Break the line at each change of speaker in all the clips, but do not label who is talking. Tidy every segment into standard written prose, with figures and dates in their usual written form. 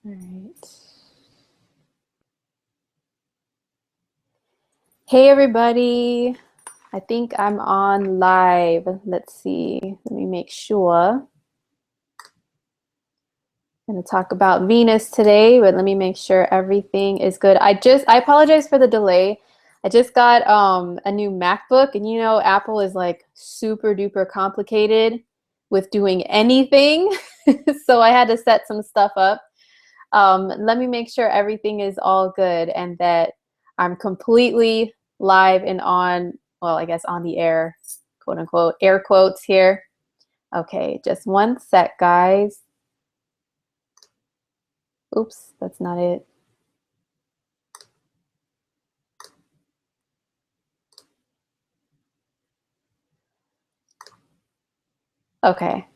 All right. Hey everybody. I think I'm on live. Let's see. Let me make sure. I'm going to talk about Venus today, but let me make sure everything is good. I apologize for the delay. I just got a new MacBook, and you know Apple is like super duper complicated with doing anything. So I had to set some stuff up. Let me make sure everything is all good and that I'm completely live and on, well, I guess on the air, quote unquote, air quotes here. Okay, just one sec, guys. Oops, that's not it. Okay,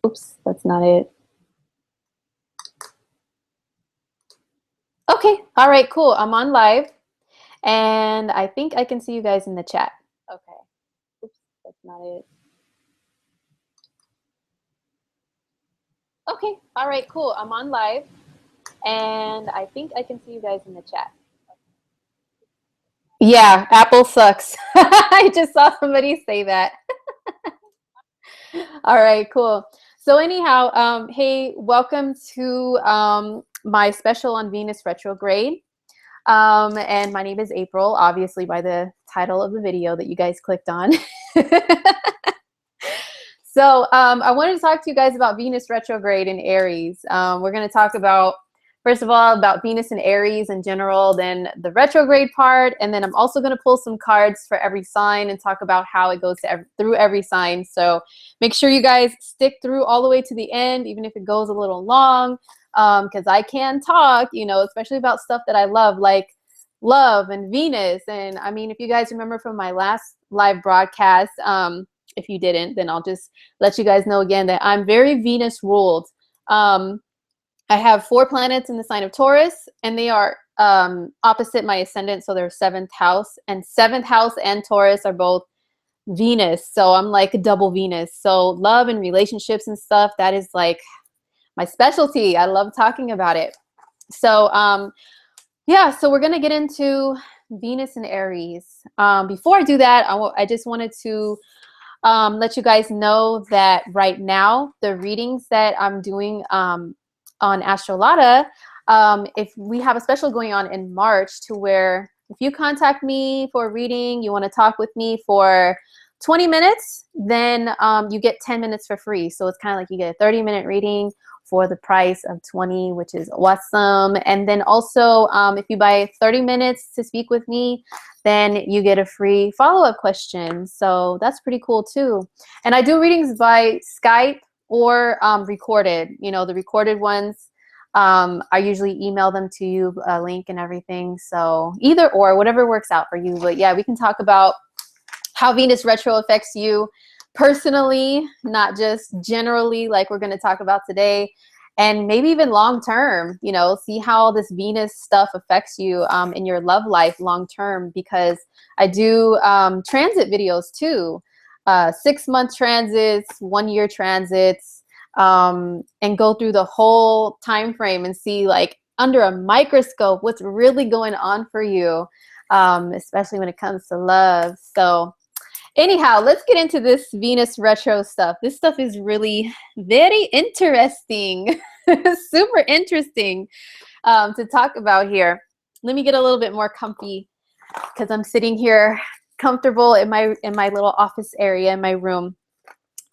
oops, that's not it. Okay, all right, cool. I'm on live and I think I can see you guys in the chat. Okay, oops, that's not it. Okay, all right, cool. I'm on live and I think I can see you guys in the chat. Yeah, Apple sucks. I just saw somebody say that. All right, cool. So anyhow, hey, welcome to my special on Venus retrograde. And my name is April, obviously by the title of the video that you guys clicked on. So I wanted to talk to you guys about Venus retrograde in Aries. We're going to talk about, first of all, about Venus and Aries in general, then the retrograde part, and then I'm also going to pull some cards for every sign and talk about how it goes through every sign. So make sure you guys stick through all the way to the end, even if it goes a little long, because I can talk, you know, especially about stuff that I love, like love and Venus. And I mean, if you guys remember from my last live broadcast, if you didn't, then I'll just let you guys know again that I'm very Venus ruled. I have 4 planets in the sign of Taurus, and they are opposite my ascendant, so they're 7th house. And 7th house and Taurus are both Venus, so I'm like a double Venus. So love and relationships and stuff, that is like my specialty. I love talking about it. So yeah, so we're gonna get into Venus and Aries. Before I do that, I just wanted to let you guys know that right now the readings that I'm doing on Astrology, if we have a special going on in March to where if you contact me for a reading, you want to talk with me for 20 minutes, then you get 10 minutes for free. So it's kind of like you get a 30-minute reading for the price of 20, which is awesome. And then also if you buy 30 minutes to speak with me, then you get a free follow-up question. So that's pretty cool too. And I do readings by Skype or recorded. You know, the recorded ones, I usually email them to you, a link and everything. So either or, whatever works out for you. But yeah, we can talk about how Venus retro affects you personally, not just generally like we're going to talk about today, and maybe even long term, you know, see how this Venus stuff affects you in your love life long term, because I do transit videos too, 6-month transits, 1-year transits, and go through the whole time frame and see like under a microscope what's really going on for you, especially when it comes to love. So anyhow, let's get into this Venus retro stuff. This stuff is really very interesting, super interesting to talk about here. Let me get a little bit more comfy because I'm sitting here comfortable in my little office area in my room.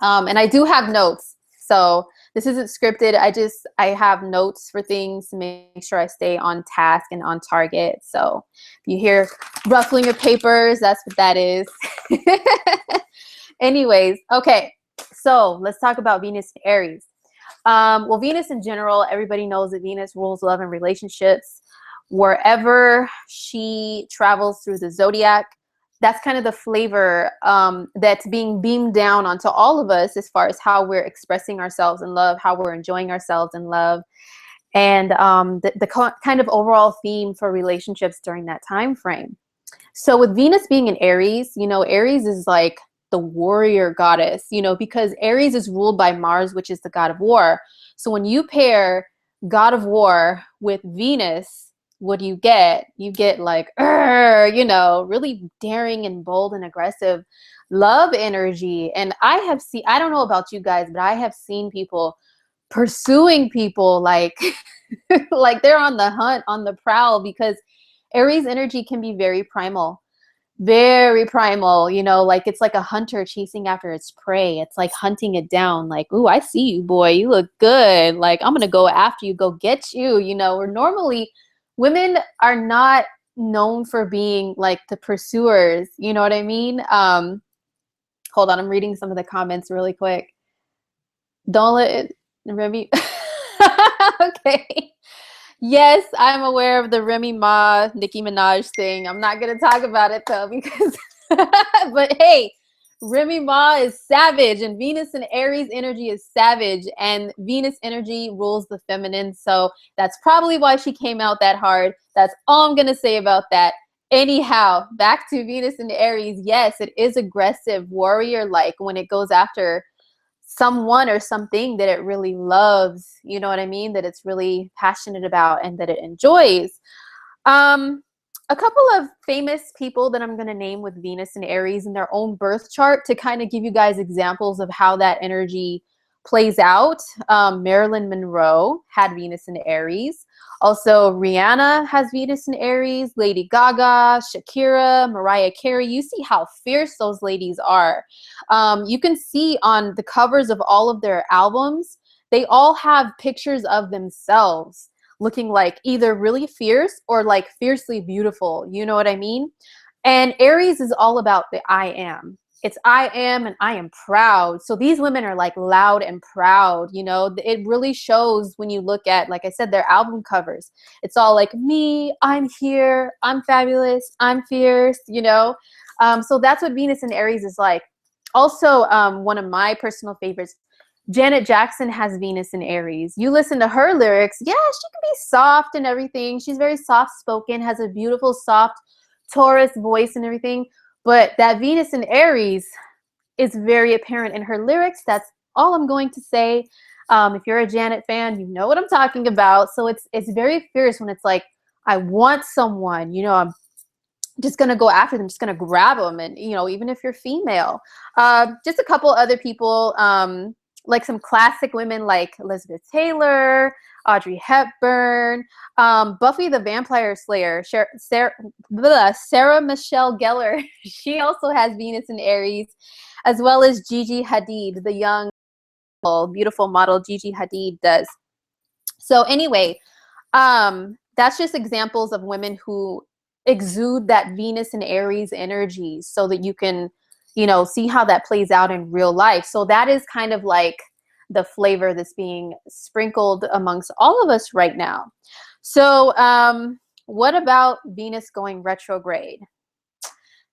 And I do have notes. So this isn't scripted. I have notes for things to make sure I stay on task and on target. So if you hear ruffling of papers, that's what that is. Anyways, okay. So let's talk about Venus and Aries. Well, Venus in general, everybody knows that Venus rules love and relationships. Wherever she travels through the zodiac, that's kind of the flavor that's being beamed down onto all of us as far as how we're expressing ourselves in love, how we're enjoying ourselves in love, and the kind of overall theme for relationships during that time frame. So with Venus being in Aries, you know, Aries is like the warrior goddess, you know, because Aries is ruled by Mars, which is the god of war. So when you pair God of War with Venus, what do you get? You get like, you know, really daring and bold and aggressive love energy. And I have seen, I don't know about you guys, but I have seen people pursuing people like like they're on the hunt, on the prowl, because Aries energy can be very primal, you know, like it's like a hunter chasing after its prey. It's like hunting it down, like, ooh, I see you, boy, you look good, like I'm gonna go after you, go get you, you know. Or normally women are not known for being like the pursuers, you know what I mean? Hold on, I'm reading some of the comments really quick. Don't let it, Remy. Okay. Yes, I'm aware of the Remy Ma, Nicki Minaj thing. I'm not gonna talk about it though, because but hey, Remy Ma is savage, and Venus and Aries energy is savage, and Venus energy rules the feminine. So that's probably why she came out that hard. That's all I'm gonna say about that. Anyhow, back to Venus and Aries. Yes, it is aggressive, warrior-like when it goes after someone or something that it really loves, you know what I mean, that it's really passionate about and that it enjoys. um a couple of famous people that I'm going to name with Venus and Aries in their own birth chart to kind of give you guys examples of how that energy plays out. Marilyn Monroe had Venus and Aries. Also, Rihanna has Venus and Aries. Lady Gaga, Shakira, Mariah Carey. You see how fierce those ladies are. You can see on the covers of all of their albums, they all have pictures of themselves looking like either really fierce or like fiercely beautiful. You know what I mean? And Aries is all about the I am. It's I am and I am proud. So these women are like loud and proud, you know. It really shows when you look at, like I said, their album covers. It's all like me, I'm here, I'm fabulous, I'm fierce, you know. So that's what Venus and Aries is like. Also, one of my personal favorites, Janet Jackson has Venus in Aries. You listen to her lyrics, yeah, she can be soft and everything. She's very soft spoken, has a beautiful, soft Taurus voice and everything. But that Venus in Aries is very apparent in her lyrics. That's all I'm going to say. If you're a Janet fan, you know what I'm talking about. So it's very fierce when it's like, I want someone, you know, I'm just going to go after them, just going to grab them. And, you know, even if you're female, just a couple other people, like some classic women like Elizabeth Taylor, Audrey Hepburn, Buffy the Vampire Slayer, Sarah Michelle Gellar. She also has Venus in Aries, as well as Gigi Hadid, the young, beautiful model Gigi Hadid does. So anyway, that's just examples of women who exude that Venus and Aries energy so that you can, you know, see how that plays out in real life. So that is kind of like the flavor that's being sprinkled amongst all of us right now. So what about Venus going retrograde?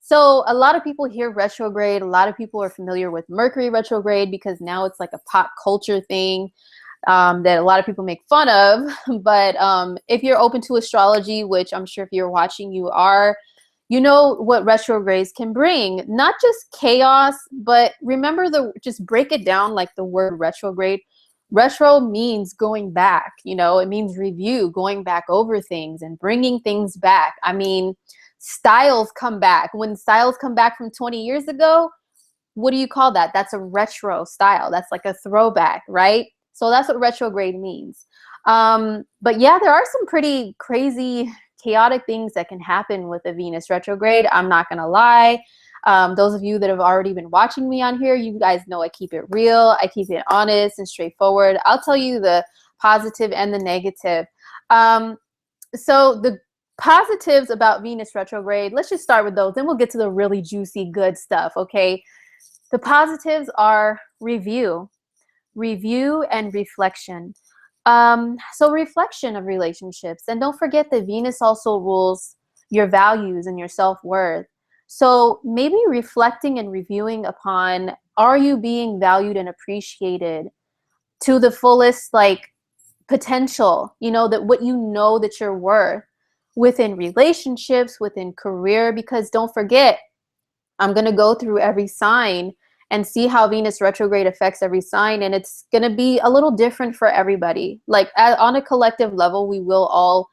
So a lot of people hear retrograde. A lot of people are familiar with Mercury retrograde because now it's like a pop culture thing that a lot of people make fun of. But if you're open to astrology, which I'm sure if you're watching you are, you know what retrogrades can bring. Not just chaos, but remember, just break it down like the word retrograde. Retro means going back, you know, it means review, going back over things and bringing things back. I mean, styles come back. When styles come back from 20 years ago, what do you call that? That's a retro style. That's like a throwback, right? So that's what retrograde means. But yeah, there are some pretty crazy, chaotic things that can happen with a Venus retrograde. I'm not going to lie. Those of you that have already been watching me on here, you guys know I keep it real. I keep it honest and straightforward. I'll tell you the positive and the negative. So the positives about Venus retrograde, let's just start with those. Then we'll get to the really juicy, good stuff, okay? The positives are review and reflection. So reflection of relationships. And don't forget that Venus also rules your values and your self-worth. So maybe reflecting and reviewing upon, are you being valued and appreciated to the fullest, like, potential, you know, that what you know that you're worth within relationships, within career, because don't forget, I'm going to go through every sign and see how Venus retrograde affects every sign. And it's going to be a little different for everybody. Like on a collective level, we will all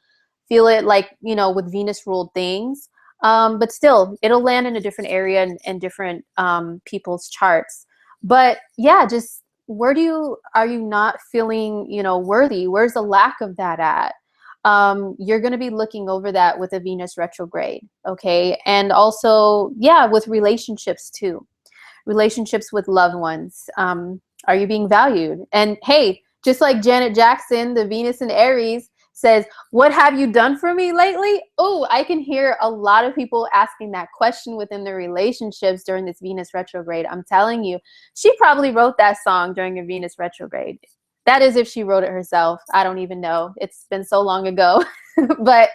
feel it, like, you know, with Venus ruled things. But still, it'll land in a different area and different people's charts. But yeah, just are you not feeling, you know, worthy? Where's the lack of that at? You're going to be looking over that with a Venus retrograde. Okay. And also, yeah, with relationships too, relationships with loved ones. Are you being valued? And hey, just like Janet Jackson, the Venus in Aries says, what have you done for me lately? Oh, I can hear a lot of people asking that question within their relationships during this Venus retrograde. I'm telling you, she probably wrote that song during a Venus retrograde. That is if she wrote it herself. I don't even know. It's been so long ago. But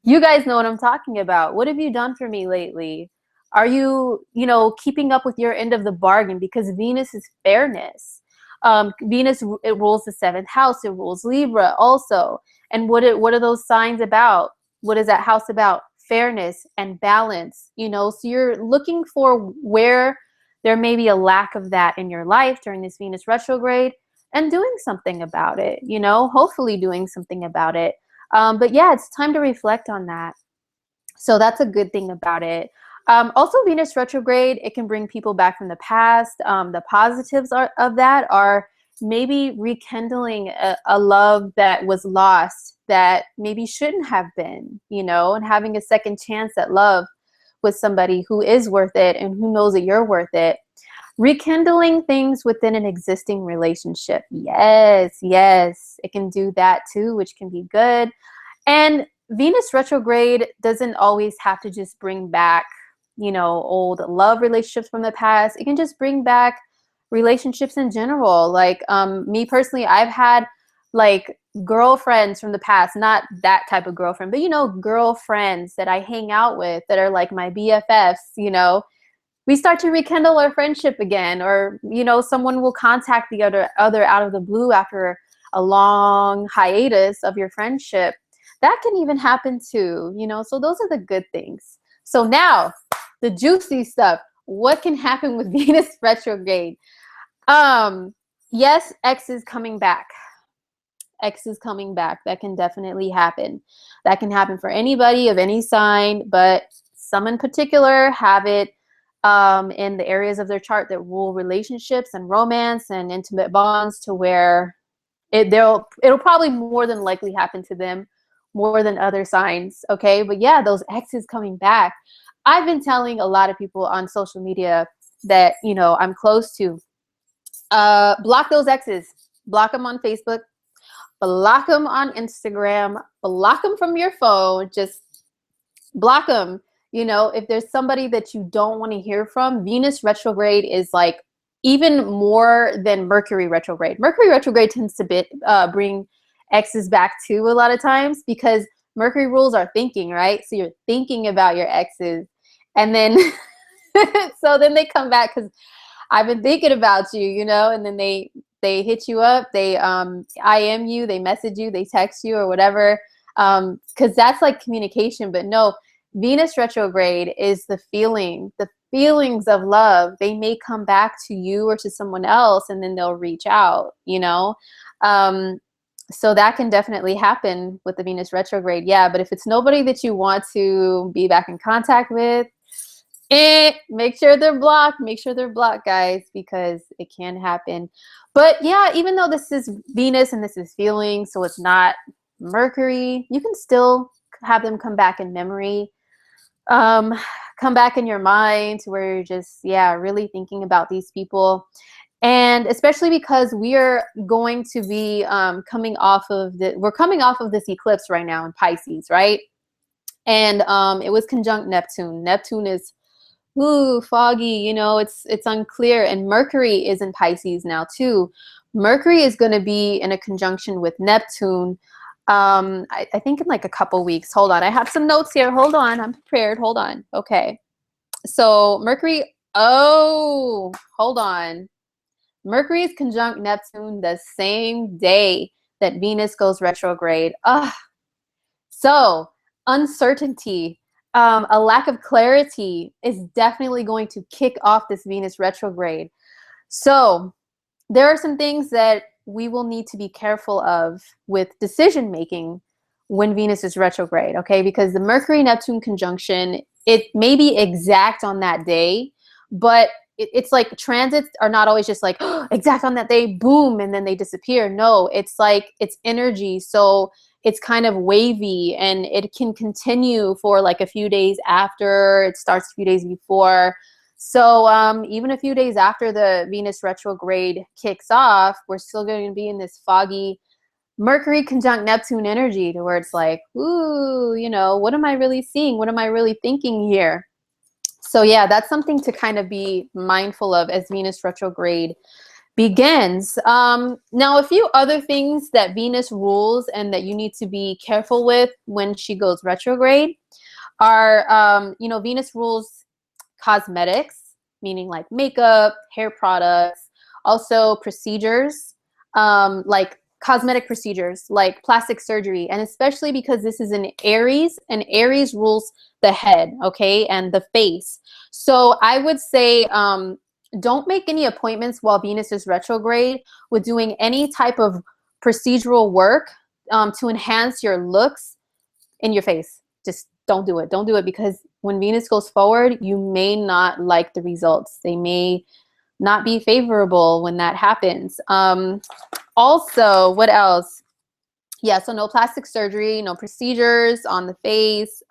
you guys know what I'm talking about. What have you done for me lately? Are you, you know, keeping up with your end of the bargain? Because Venus is fairness. Venus, it rules the 7th house. It rules Libra also. And what are those signs about? What is that house about? Fairness and balance, you know? So you're looking for where there may be a lack of that in your life during this Venus retrograde and doing something about it, you know, hopefully doing something about it. But yeah, it's time to reflect on that. So that's a good thing about it. Also, Venus retrograde, it can bring people back from the past. The positives of that are maybe rekindling a love that was lost, that maybe shouldn't have been, you know, and having a second chance at love with somebody who is worth it and who knows that you're worth it. Rekindling things within an existing relationship. Yes, yes, it can do that too, which can be good. And Venus retrograde doesn't always have to just bring back, you know, old love relationships from the past. It can just bring back relationships in general. Like me personally, I've had like girlfriends from the past, not that type of girlfriend, but, you know, girlfriends that I hang out with that are like my BFFs, you know. We start to rekindle our friendship again, or, you know, someone will contact the other out of the blue after a long hiatus of your friendship. That can even happen too, you know. So those are the good things. So now the juicy stuff. What can happen with Venus retrograde? Yes, X is coming back. X is coming back. That can definitely happen. That can happen for anybody of any sign, but some in particular have it in the areas of their chart that rule relationships and romance and intimate bonds, to where it'll probably more than likely happen to them more than other signs. Okay, but yeah, those X's coming back. I've been telling a lot of people on social media that, you know, I'm close to, block those X's. Block them on Facebook. Block them on Instagram. Block them from your phone. Just block them. You know, if there's somebody that you don't want to hear from, Venus retrograde is like even more than Mercury retrograde. Mercury retrograde tends to bring exes back too a lot of times, because Mercury rules our thinking, right? So you're thinking about your exes, and then so then they come back because I've been thinking about you, you know, and then they hit you up, they IM you, they message you, they text you or whatever, because that's like communication. But no, Venus retrograde is the feelings of love. They may come back to you or to someone else, and then they'll reach out, you know. So that can definitely happen with the Venus retrograde. Yeah, but if it's nobody that you want to be back in contact with, make sure they're blocked. Make sure they're blocked, guys, because it can happen. But yeah, even though this is Venus and this is feelings, so it's not Mercury, you can still have them come back in memory, come back in your mind, to where you're just, yeah, really thinking about these people. And especially because we are going to be coming off of this eclipse right now in Pisces, right? And it was conjunct Neptune. Neptune is foggy, you know, it's unclear. And Mercury is in Pisces now too. Mercury is going to be in a conjunction with Neptune, I think in like a couple weeks. Hold on, I have some notes here. Hold on, I'm prepared. Hold on. Okay, so Mercury, hold on. Mercury is conjunct Neptune the same day that Venus goes retrograde. So uncertainty, a lack of clarity is definitely going to kick off this Venus retrograde. So there are some things that we will need to be careful of with decision making when Venus is retrograde, okay? Because the Mercury-Neptune conjunction, it may be exact on that day, but it's like transits are not always just like exact on that day, boom, and then they disappear. No, it's like it's energy. So it's kind of wavy, and it can continue for like a few days after, it starts a few days before. So even a few days after the Venus retrograde kicks off, we're still going to be in this foggy Mercury conjunct Neptune energy, to where it's like, ooh, you know, what am I really seeing? What am I really thinking here? So yeah, that's something to kind of be mindful of as Venus retrograde begins. Now, a few other things that Venus rules and that you need to be careful with when she goes retrograde are, you know, Venus rules cosmetics, meaning like makeup, hair products, also procedures, like cosmetic procedures, like plastic surgery, and especially because this is in Aries, and Aries rules the head, okay, and the face. So I would say don't make any appointments while Venus is retrograde with doing any type of procedural work to enhance your looks in your face. Just don't do it. Don't do it, because when Venus goes forward, you may not like the results. They may not be favorable when that happens. Also, what else? Yeah, so no plastic surgery, no procedures on the face.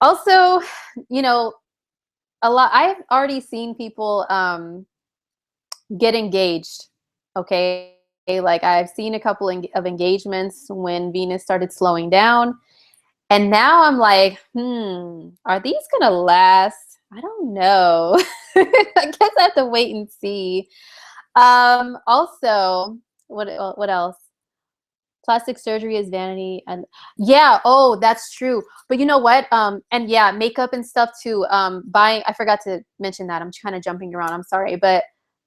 Also, you know, I've already seen people get engaged, okay? Like I've seen a couple of engagements when Venus started slowing down. And now I'm like, are these gonna last? I don't know. I guess I have to wait and see. Also, what else? Plastic surgery is vanity, and yeah, oh, that's true. But you know what? And yeah, makeup and stuff too. Buying, I forgot to mention that. I'm kind of jumping around. I'm sorry, but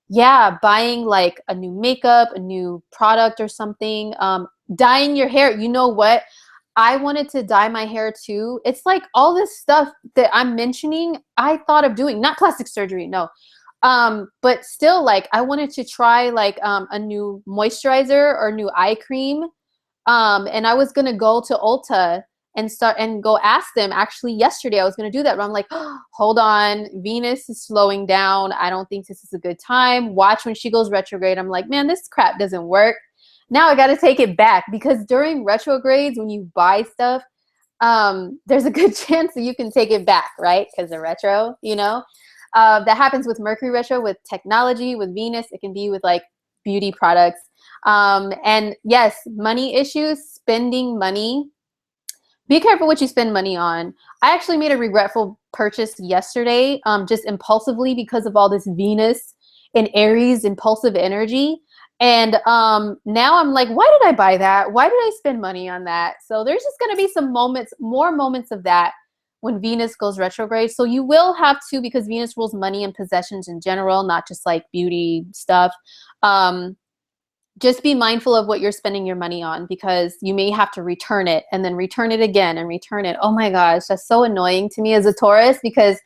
yeah, buying like a new makeup, a new product or something. Dyeing your hair. You know what? I wanted to dye my hair too. It's like all this stuff that I'm mentioning, I thought of doing, not plastic surgery, no. But still, like I wanted to try like a new moisturizer or new eye cream. And I was gonna go to Ulta and start and go ask them. Actually, yesterday I was gonna do that, but I'm like, oh, hold on, Venus is slowing down. I don't think this is a good time. Watch when she goes retrograde. I'm like, man, this crap doesn't work. Now I got to take it back, because during retrogrades, when you buy stuff, there's a good chance that you can take it back, right? Because the retro, you know, that happens with Mercury retro, with technology, with Venus. It can be with like beauty products. And yes, money issues, spending money. Be careful what you spend money on. I actually made a regretful purchase yesterday, just impulsively, because of all this Venus and Aries impulsive energy. And now I'm like, why did I buy that? Why did I spend money on that? So there's just going to be some moments, more moments of that when Venus goes retrograde. So you will have to, because Venus rules money and possessions in general, not just like beauty stuff. Just be mindful of what you're spending your money on, because you may have to return it and then return it again and return it. Oh my gosh, that's so annoying to me as a Taurus, because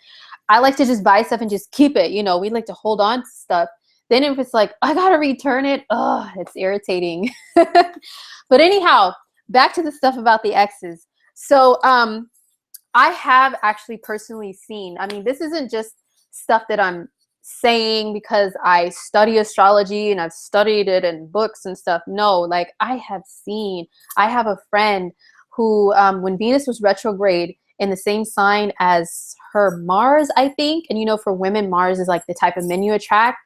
I like to just buy stuff and just keep it. You know, we like to hold on to stuff. Then if it's like, I gotta return it, oh, it's irritating. But anyhow, back to the stuff about the exes. So I have actually personally seen, I mean, this isn't just stuff that I'm saying because I study astrology and I've studied it in books and stuff. No, like I have a friend who, when Venus was retrograde in the same sign as her Mars, I think, and you know, for women, Mars is like the type of men you attract.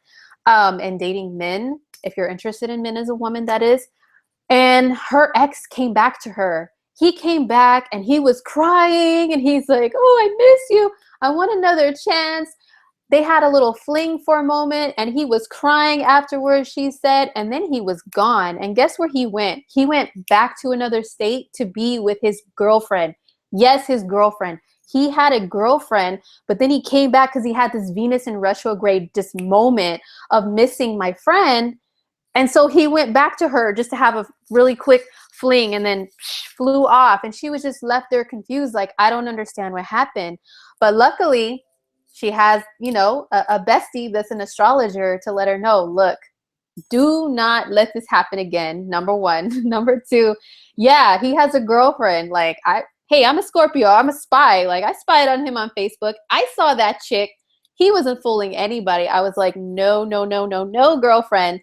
And dating men, if you're interested in men as a woman, that is. And her ex came back to her. He came back and he was crying and he's like, oh, I miss you. I want another chance. They had a little fling for a moment and he was crying afterwards, she said, and then he was gone. And guess where he went? He went back to another state to be with his girlfriend. Yes, his girlfriend. He had a girlfriend, but then he came back because he had this Venus in retrograde, this moment of missing my friend. And so he went back to her just to have a really quick fling and then flew off. And she was just left there confused, like, I don't understand what happened. But luckily, she has, you know, a bestie that's an astrologer to let her know, look, do not let this happen again. Number one. Number two, yeah, he has a girlfriend. Like, hey, I'm a Scorpio. I'm a spy. Like, I spied on him on Facebook. I saw that chick. He wasn't fooling anybody. I was like, no, no, no, no, no, girlfriend.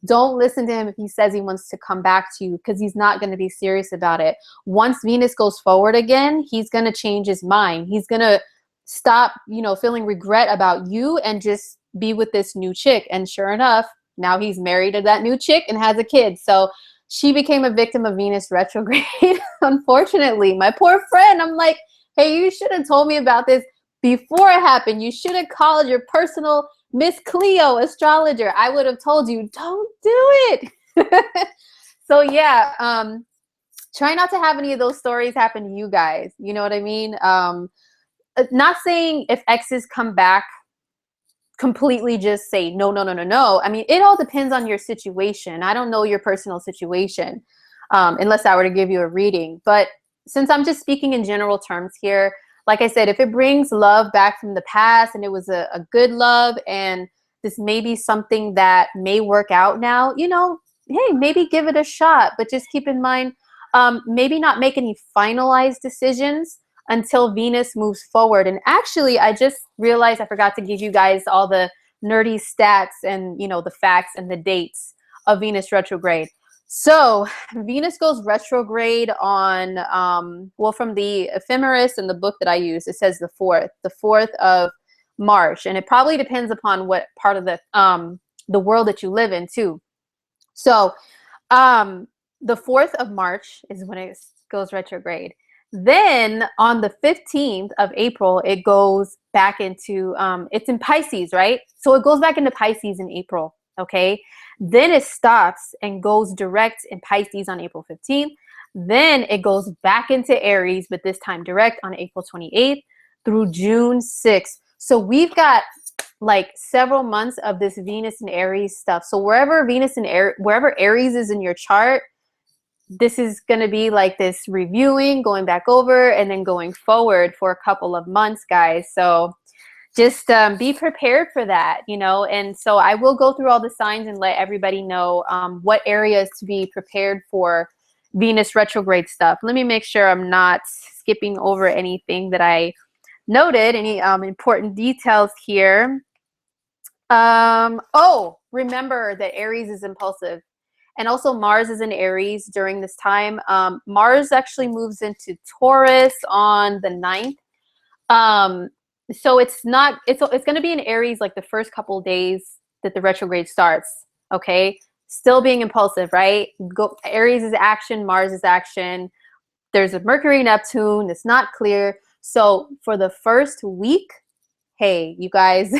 Don't listen to him if he says he wants to come back to you, because he's not going to be serious about it. Once Venus goes forward again, he's going to change his mind. He's going to stop, you know, feeling regret about you and just be with this new chick. And sure enough, now he's married to that new chick and has a kid. So she became a victim of Venus retrograde, unfortunately. My poor friend, I'm like, hey, you should have told me about this before it happened. You should have called your personal Miss Cleo astrologer. I would have told you, don't do it. So yeah, try not to have any of those stories happen to you guys. You know what I mean? Not saying if exes come back, completely just say no, no, no, no, no. I mean, it all depends on your situation. I don't know your personal situation, unless I were to give you a reading. But since I'm just speaking in general terms here, like I said, if it brings love back from the past and it was a good love, and this may be something that may work out now, you know, hey, maybe give it a shot. But just keep in mind, maybe not make any finalized decisions until Venus moves forward. And actually, I just realized I forgot to give you guys all the nerdy stats and, you know, the facts and the dates of Venus retrograde. So Venus goes retrograde on, well, from the ephemeris and the book that I use, it says the 4th of March. And it probably depends upon what part of the world that you live in too. So the 4th of March is when it goes retrograde. Then on the 15th of April, it goes back into, it's in Pisces, right? So it goes back into Pisces in April, okay? Then it stops and goes direct in Pisces on April 15th. Then it goes back into Aries, but this time direct on April 28th through June 6th. So we've got like several months of this Venus and Aries stuff. So wherever Venus and wherever Aries is in your chart, this is going to be like this reviewing, going back over, and then going forward for a couple of months, guys. So just be prepared for that, you know. And so I will go through all the signs and let everybody know what areas to be prepared for Venus retrograde stuff. Let me make sure I'm not skipping over anything that I noted, any important details here. Oh, remember that Aries is impulsive. And also Mars is in Aries during this time. Mars actually moves into Taurus on the 9th. So it's going to be in Aries like the first couple of days that the retrograde starts, okay? Still being impulsive, right? Aries is action, Mars is action. There's a Mercury, Neptune, it's not clear. So for the first week, hey, you guys,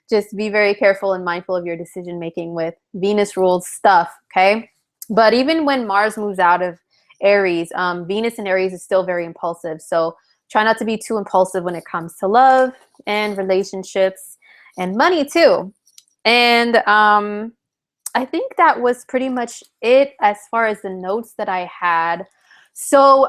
just be very careful and mindful of your decision making with Venus ruled stuff, okay? But even when Mars moves out of Aries, Venus in Aries is still very impulsive. So try not to be too impulsive when it comes to love and relationships and money too. And I think that was pretty much it as far as the notes that I had. So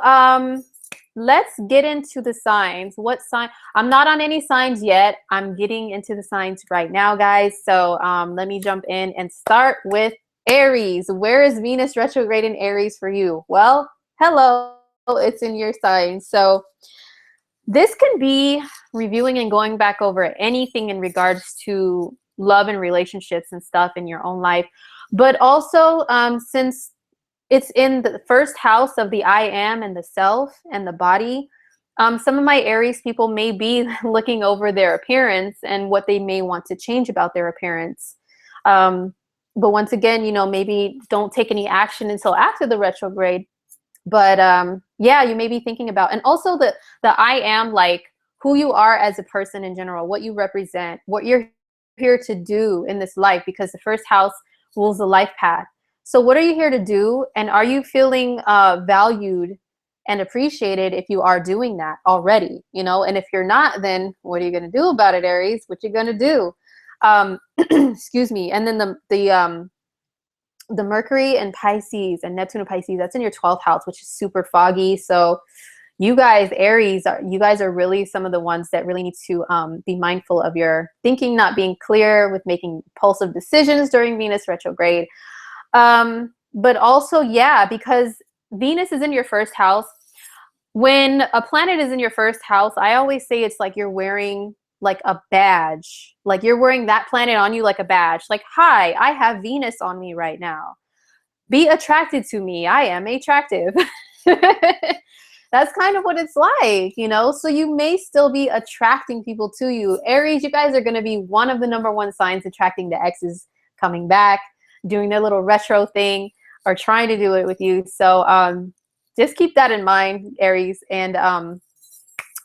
let's get into the signs. What sign? I'm not on any signs yet. I'm getting into the signs right now, guys. So let me jump in and start with Aries. Where is Venus retrograde in Aries for you? Well, hello, it's in your sign. So this can be reviewing and going back over anything in regards to love and relationships and stuff in your own life. But also, since it's in the first house of the I am and the self and the body, some of my Aries people may be looking over their appearance and what they may want to change about their appearance. But once again, you know, maybe don't take any action until after the retrograde. But yeah, you may be thinking about, and also the I am, like who you are as a person in general, what you represent, what you're here to do in this life, because the first house rules the life path. So what are you here to do? And are you feeling valued and appreciated if you are doing that already? You know, and if you're not, then what are you going to do about it, Aries? What you going to do? Excuse me. And then the Mercury and Pisces and Neptune and Pisces, that's in your 12th house, which is super foggy. So, you guys, Aries, you guys are really some of the ones that really need to be mindful of your thinking not being clear with making impulsive decisions during Venus retrograde. But also, yeah, because Venus is in your first house. When a planet is in your first house, I always say it's like you're wearing like a badge. Like you're wearing that planet on you like a badge. Like, hi, I have Venus on me right now. Be attracted to me. I am attractive. That's kind of what it's like, you know? So you may still be attracting people to you. Aries, you guys are going to be one of the #1 signs attracting the exes coming back, doing their little retro thing, or trying to do it with you. So just keep that in mind, Aries. And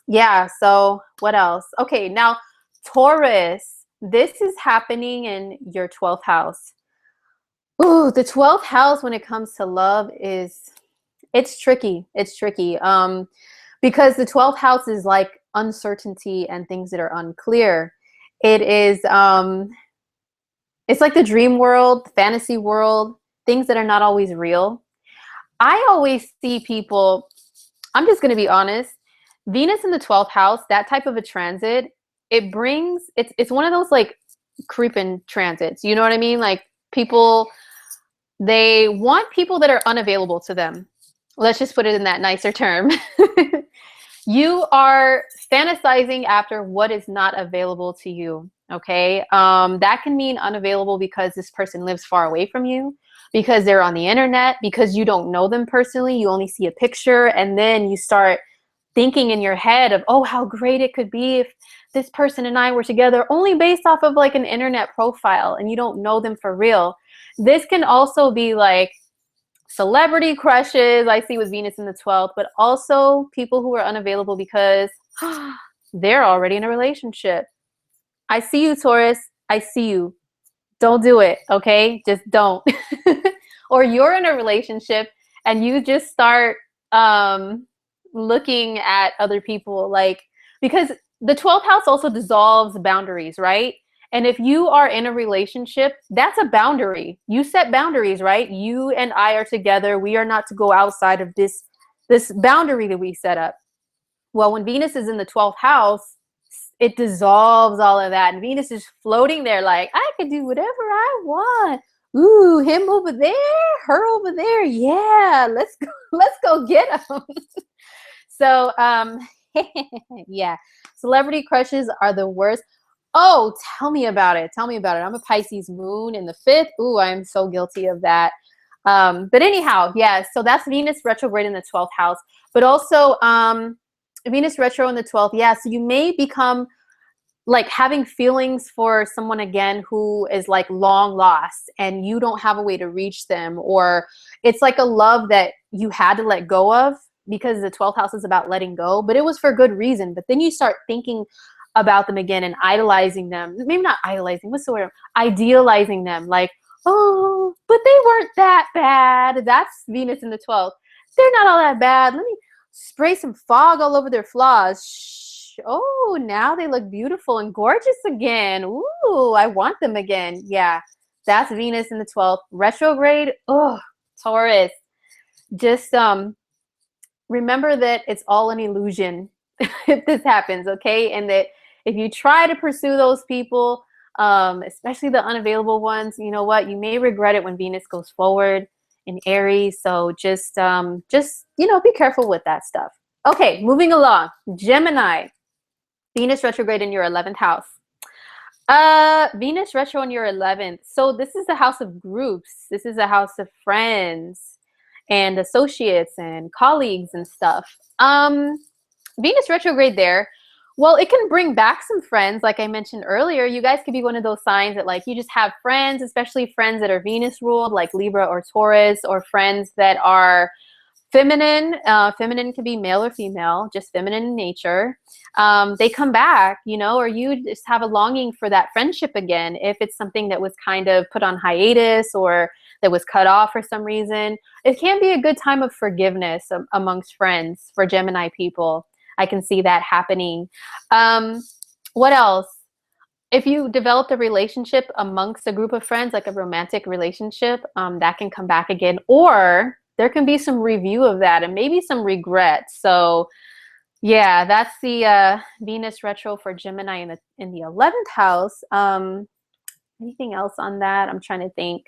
yeah, so what else? Okay, now Taurus, this is happening in your 12th house. Ooh, the 12th house when it comes to love it's tricky. It's tricky because the 12th house is like uncertainty and things that are unclear. It is it's like the dream world, fantasy world, things that are not always real. I always see people, I'm just going to be honest, Venus in the 12th house, that type of a transit, it's one of those like creeping transits. You know what I mean? Like people, they want people that are unavailable to them. Let's just put it in that nicer term. You are fantasizing after what is not available to you. Okay. That can mean unavailable because this person lives far away from you, because they're on the internet, because you don't know them personally. You only see a picture, and then you start thinking in your head of, oh, how great it could be if this person and I were together, only based off of like an internet profile, and you don't know them for real. This can also be like celebrity crushes, I see with Venus in the 12th, but also people who are unavailable because they're already in a relationship. I see you, Taurus. I see you. Don't do it, okay? Just don't. Or you're in a relationship and you just start looking at other people, like, because the 12th house also dissolves boundaries, right? And if you are in a relationship, that's a boundary. You set boundaries, right? You and I are together. We are not to go outside of this boundary that we set up. Well, when Venus is in the 12th house, it dissolves all of that. And Venus is floating there like, I can do whatever I want. Ooh, him over there, her over there. Yeah, let's go get him. So, yeah, celebrity crushes are the worst. Oh, tell me about it. Tell me about it. I'm a Pisces moon in the 5th. Ooh, I'm so guilty of that. But anyhow, yeah, so that's Venus retrograde in the 12th house. But also Venus retro in the 12th. Yeah, so you may become like having feelings for someone again who is like long lost and you don't have a way to reach them, or it's like a love that you had to let go of because the 12th house is about letting go, but it was for good reason. But then you start thinking about them again and idolizing them. Maybe not idolizing, what's the word? Idealizing them. Like, oh, but they weren't that bad. That's Venus in the 12th. They're not all that bad. Let me spray some fog all over their flaws. Shh. Oh, now they look beautiful and gorgeous again. Ooh, I want them again. Yeah, that's Venus in the 12th. Retrograde, oh, Taurus. Just remember that it's all an illusion if this happens, okay? And that if you try to pursue those people, especially the unavailable ones, you know what? You may regret it when Venus goes forward in Aries. So just you know, be careful with that stuff. Okay, moving along. Gemini, Venus retrograde in your 11th house. Venus retro in your 11th. So this is the house of groups. This is a house of friends and associates and colleagues and stuff. Venus retrograde there. Well, it can bring back some friends. Like I mentioned earlier, you guys could be one of those signs that like you just have friends, especially friends that are Venus ruled, like Libra or Taurus, or friends that are feminine. Feminine can be male or female, just feminine in nature. They come back, you know, or you just have a longing for that friendship again. If it's something that was kind of put on hiatus or that was cut off for some reason, it can be a good time of forgiveness amongst friends for Gemini people. I can see that happening. What else? If you developed a relationship amongst a group of friends, like a romantic relationship, that can come back again. Or there can be some review of that and maybe some regret. So yeah, that's the Venus retro for Gemini in the 11th house. Anything else on that? I'm trying to think.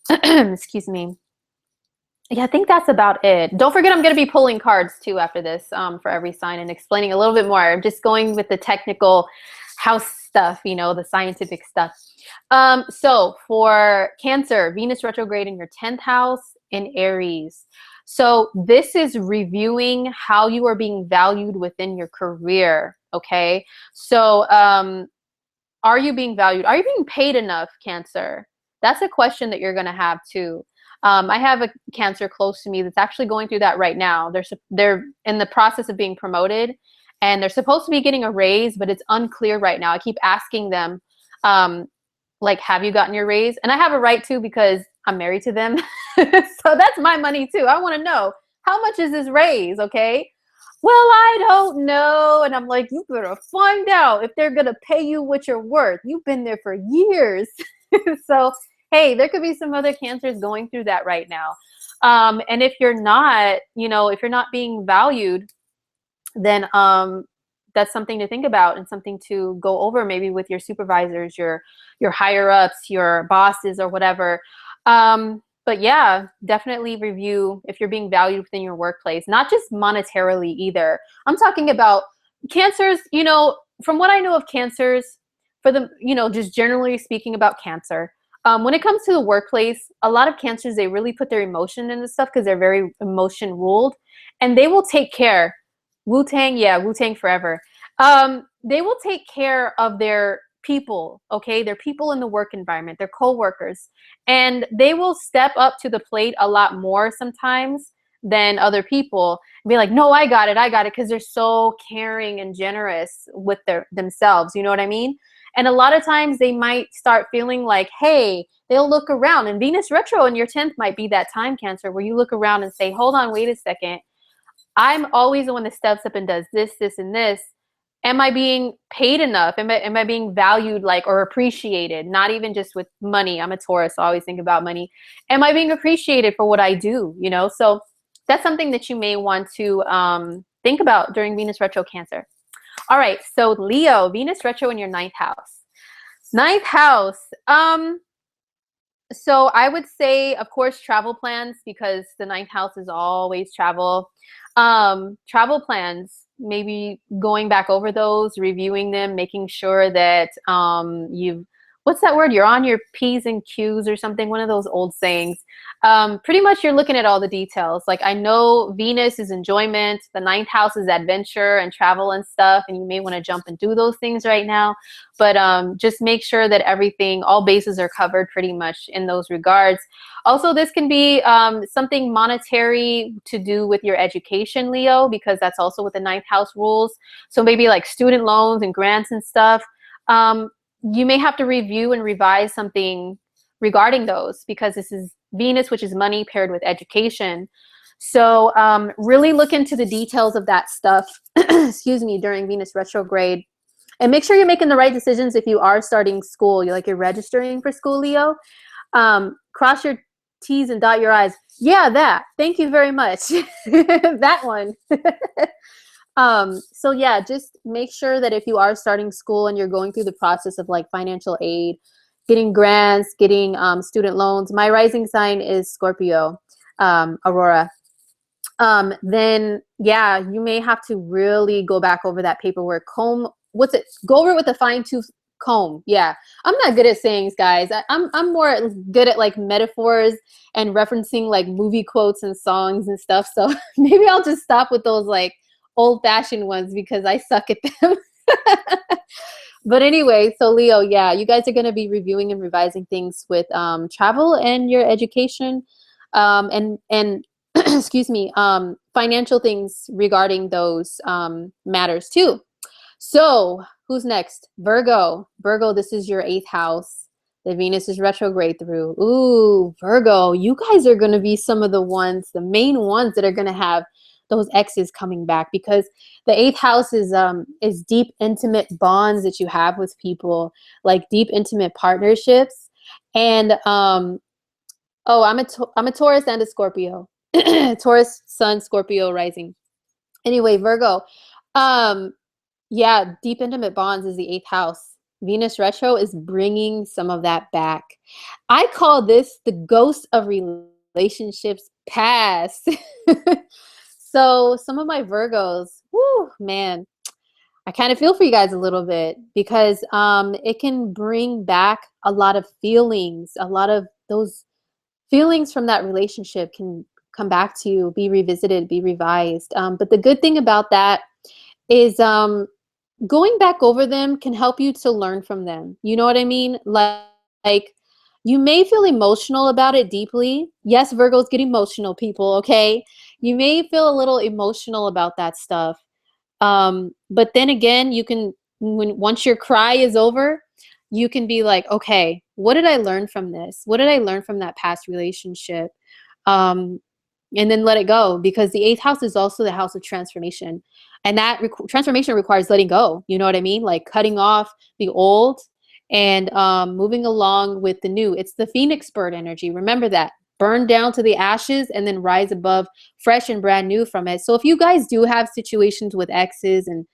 Excuse me. Yeah, I think that's about it. Don't forget, I'm going to be pulling cards too after this for every sign and explaining a little bit more. I'm just going with the technical house stuff, you know, the scientific stuff. So for Cancer, Venus retrograde in your 10th house in Aries. So this is reviewing how you are being valued within your career. Okay. So are you being valued? Are you being paid enough, Cancer? That's a question that you're going to have too. I have a Cancer close to me that's actually going through that right now. They're in the process of being promoted, and they're supposed to be getting a raise, but it's unclear right now. I keep asking them, like, have you gotten your raise? And I have a right to, because I'm married to them. So that's my money too. I want to know, how much is this raise? Okay. Well, I don't know. And I'm like, you better find out if they're going to pay you what you're worth. You've been there for years. So, hey, there could be some other Cancers going through that right now. And if you're not, you know, if you're not being valued, then that's something to think about and something to go over maybe with your supervisors, your higher ups, your bosses or whatever. But yeah, definitely review if you're being valued within your workplace, not just monetarily either. I'm talking about Cancers, you know, from what I know of Cancers, for them, you know, just generally speaking about Cancer, when it comes to the workplace, a lot of Cancers, they really put their emotion into stuff because they're very emotion ruled, and they will take care. Wu-Tang, yeah, Wu-Tang forever. They will take care of their people, okay? Their people in the work environment, their co-workers, and they will step up to the plate a lot more sometimes than other people and be like, no, I got it, because they're so caring and generous with themselves, you know what I mean? And a lot of times they might start feeling like, hey, they'll look around, and Venus retro in your 10th might be that time, Cancer, where you look around and say, hold on, wait a second. I'm always the one that steps up and does this, this, and this. Am I being paid enough? Am I being valued, like, or appreciated? Not even just with money. I'm a Taurus, so I always think about money. Am I being appreciated for what I do? You know, so that's something that you may want to think about during Venus retro, Cancer. All right, so Leo, Venus retro in your 9th house. 9th house. So I would say, of course, travel plans, because the 9th house is always travel. Travel plans, maybe going back over those, reviewing them, making sure that what's that word? You're on your P's and Q's or something, one of those old sayings. Pretty much you're looking at all the details. Like, I know Venus is enjoyment, the 9th house is adventure and travel and stuff, and you may want to jump and do those things right now. But just make sure that everything, all bases are covered pretty much in those regards. Also, this can be something monetary to do with your education, Leo, because that's also what the 9th house rules. So maybe like student loans and grants and stuff. You may have to review and revise something regarding those, because this is Venus, which is money paired with education. So really look into the details of that stuff, excuse me, during Venus retrograde. And make sure you're making the right decisions if you are starting school. You're registering for school, Leo. Cross your T's and dot your I's. Yeah, that. Thank you very much. That one. So yeah, just make sure that if you are starting school and you're going through the process of like financial aid, getting grants, getting student loans. My rising sign is Scorpio, Aurora. Then yeah, you may have to really go back over that paperwork. Go over it with a fine-tooth comb. Yeah, I'm not good at sayings, guys. I'm more good at like metaphors and referencing like movie quotes and songs and stuff. So maybe I'll just stop with those like old-fashioned ones, because I suck at them. But anyway, so Leo, yeah, you guys are going to be reviewing and revising things with travel and your education, and excuse me, financial things regarding those matters too. So who's next? Virgo. Virgo, this is your 8th house. The Venus is retrograde through. Ooh, Virgo, you guys are going to be some of the main ones that are going to have those exes coming back, because the 8th house is deep, intimate bonds that you have with people, like deep, intimate partnerships. And oh, I'm a Taurus and a Scorpio. Taurus, Sun, Scorpio, rising. Anyway, Virgo. Yeah, deep intimate bonds is the 8th house. Venus retro is bringing some of that back. I call this the ghost of relationships past. So some of my Virgos, whoo, man, I kind of feel for you guys a little bit because it can bring back a lot of feelings. A lot of those feelings from that relationship can come back to you, be revisited, be revised. But the good thing about that is going back over them can help you to learn from them. You know what I mean? Like you may feel emotional about it deeply. Yes, Virgos get emotional, people, okay? You may feel a little emotional about that stuff. But then again, you can, once your cry is over, you can be like, okay, what did I learn from this? What did I learn from that past relationship? Um, and then let it go, because the 8th house is also the house of transformation. And that transformation requires letting go. You know what I mean? Like cutting off the old and moving along with the new. It's the Phoenix bird energy. Remember that. Burn down to the ashes and then rise above fresh and brand new from it. So if you guys do have situations with exes and,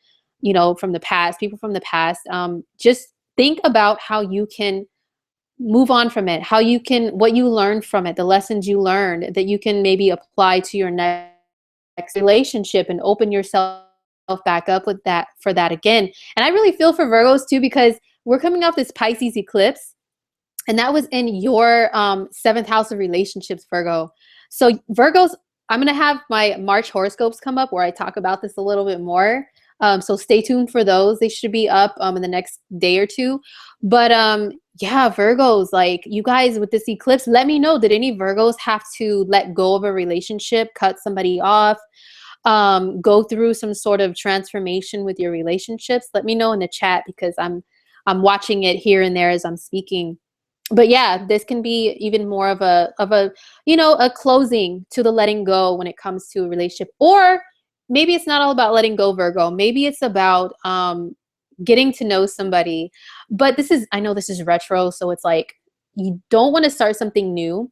you know, from the past, people from the past, just think about how you can move on from it, how you can, what you learned from it, the lessons you learned that you can maybe apply to your next relationship and open yourself back up with that, for that again. And I really feel for Virgos too, because we're coming off this Pisces eclipse, and that was in your 7th house of relationships, Virgo. So Virgos, I'm going to have my March horoscopes come up where I talk about this a little bit more. So stay tuned for those. They should be up in the next day or two. But yeah, Virgos, like you guys with this eclipse, let me know, did any Virgos have to let go of a relationship, cut somebody off, go through some sort of transformation with your relationships? Let me know in the chat, because I'm watching it here and there as I'm speaking. But yeah, this can be even more of a you know, a closing to the letting go when it comes to a relationship. Or maybe it's not all about letting go, Virgo. Maybe it's about getting to know somebody. But this is, I know this is retro, so it's like you don't want to start something new,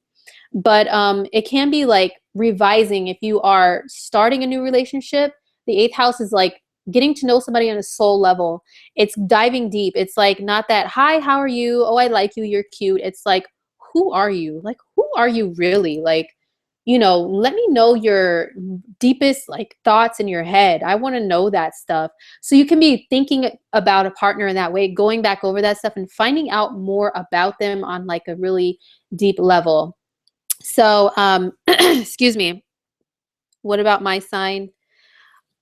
but it can be like revising. If you are starting a new relationship, the 8th house is like getting to know somebody on a soul level. It's diving deep. It's like not that, hi, how are you? Oh, I like you. You're cute. It's like, who are you? Like, who are you really? Like, you know, let me know your deepest like thoughts in your head. I want to know that stuff. So you can be thinking about a partner in that way, going back over that stuff and finding out more about them on like a really deep level. So, excuse me. What about my sign?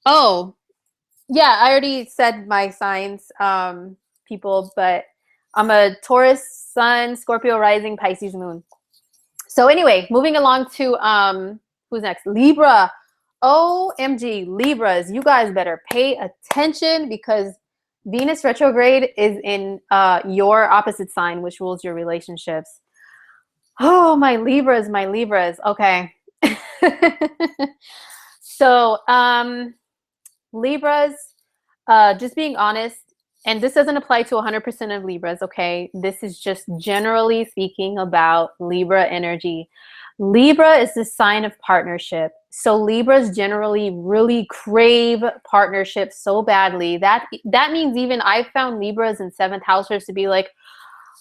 Oh, yeah, I already said my signs, people, but I'm a Taurus sun, Scorpio rising, Pisces moon. So anyway, moving along to who's next? Libra. OMG, Libras, you guys better pay attention, because Venus retrograde is in your opposite sign, which rules your relationships. Oh, my Libras, my Libras. Okay. So, Libras, just being honest, and this doesn't apply to 100% of Libras, okay? This is just generally speaking about Libra energy. Libra is the sign of partnership. So Libras generally really crave partnership so badly. That means even I found Libras in 7th housers to be like,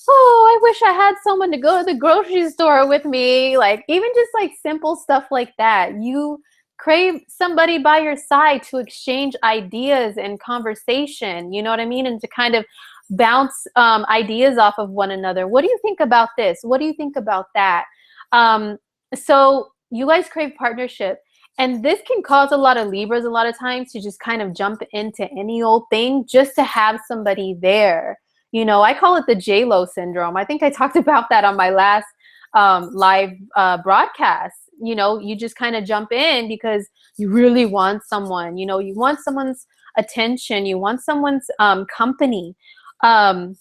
oh, I wish I had someone to go to the grocery store with me. Like even just like simple stuff like that. You crave somebody by your side to exchange ideas and conversation, you know what I mean? And to kind of bounce ideas off of one another. What do you think about this? What do you think about that? So you guys crave partnership. And this can cause a lot of Libras a lot of times to just kind of jump into any old thing just to have somebody there. You know, I call it the J-Lo syndrome. I think I talked about that on my last live broadcast. You know, you just kind of jump in because you really want someone. You know, you want someone's attention. You want someone's company. That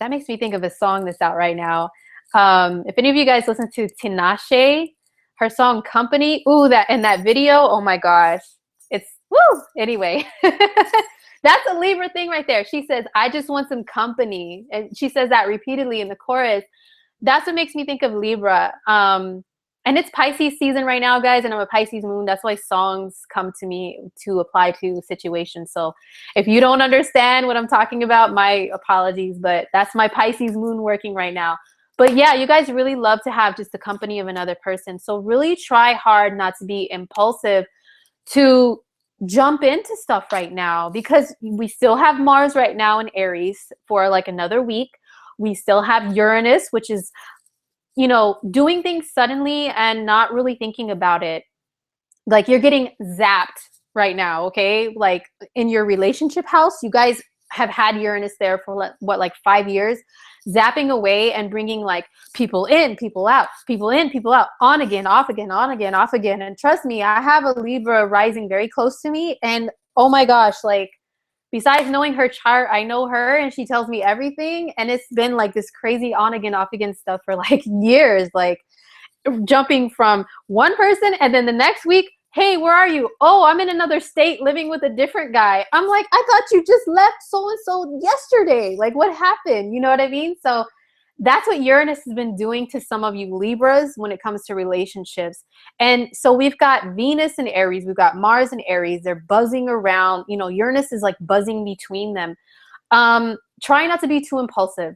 makes me think of a song that's out right now. If any of you guys listen to Tinashe, her song Company, ooh, that in that video, oh my gosh, it's woo. Anyway, that's a Libra thing right there. She says, I just want some company. And she says that repeatedly in the chorus. That's what makes me think of Libra. And it's Pisces season right now, guys, and I'm a Pisces moon. That's why songs come to me to apply to situations. So if you don't understand what I'm talking about, my apologies, but that's my Pisces moon working right now. But yeah, you guys really love to have just the company of another person. So really try hard not to be impulsive to jump into stuff right now, because we still have Mars right now in Aries for like another week. We still have Uranus, which is, you know, doing things suddenly and not really thinking about it. Like you're getting zapped right now, okay? Like in your relationship house, you guys have had Uranus there for what, like 5 years, zapping away and bringing like people in, people out, people in, people out, on again, off again, on again, off again. And trust me, I have a Libra rising very close to me, and oh my gosh, like besides knowing her chart, I know her and she tells me everything. And it's been like this crazy on again, off again stuff for like years, like jumping from one person and then the next week, hey, where are you? Oh, I'm in another state living with a different guy. I'm like, I thought you just left so-and-so yesterday. Like what happened? You know what I mean? So that's what Uranus has been doing to some of you Libras when it comes to relationships. And so we've got Venus in Aries, we've got Mars in Aries. They're buzzing around, you know, Uranus is like buzzing between them. Try not to be too impulsive.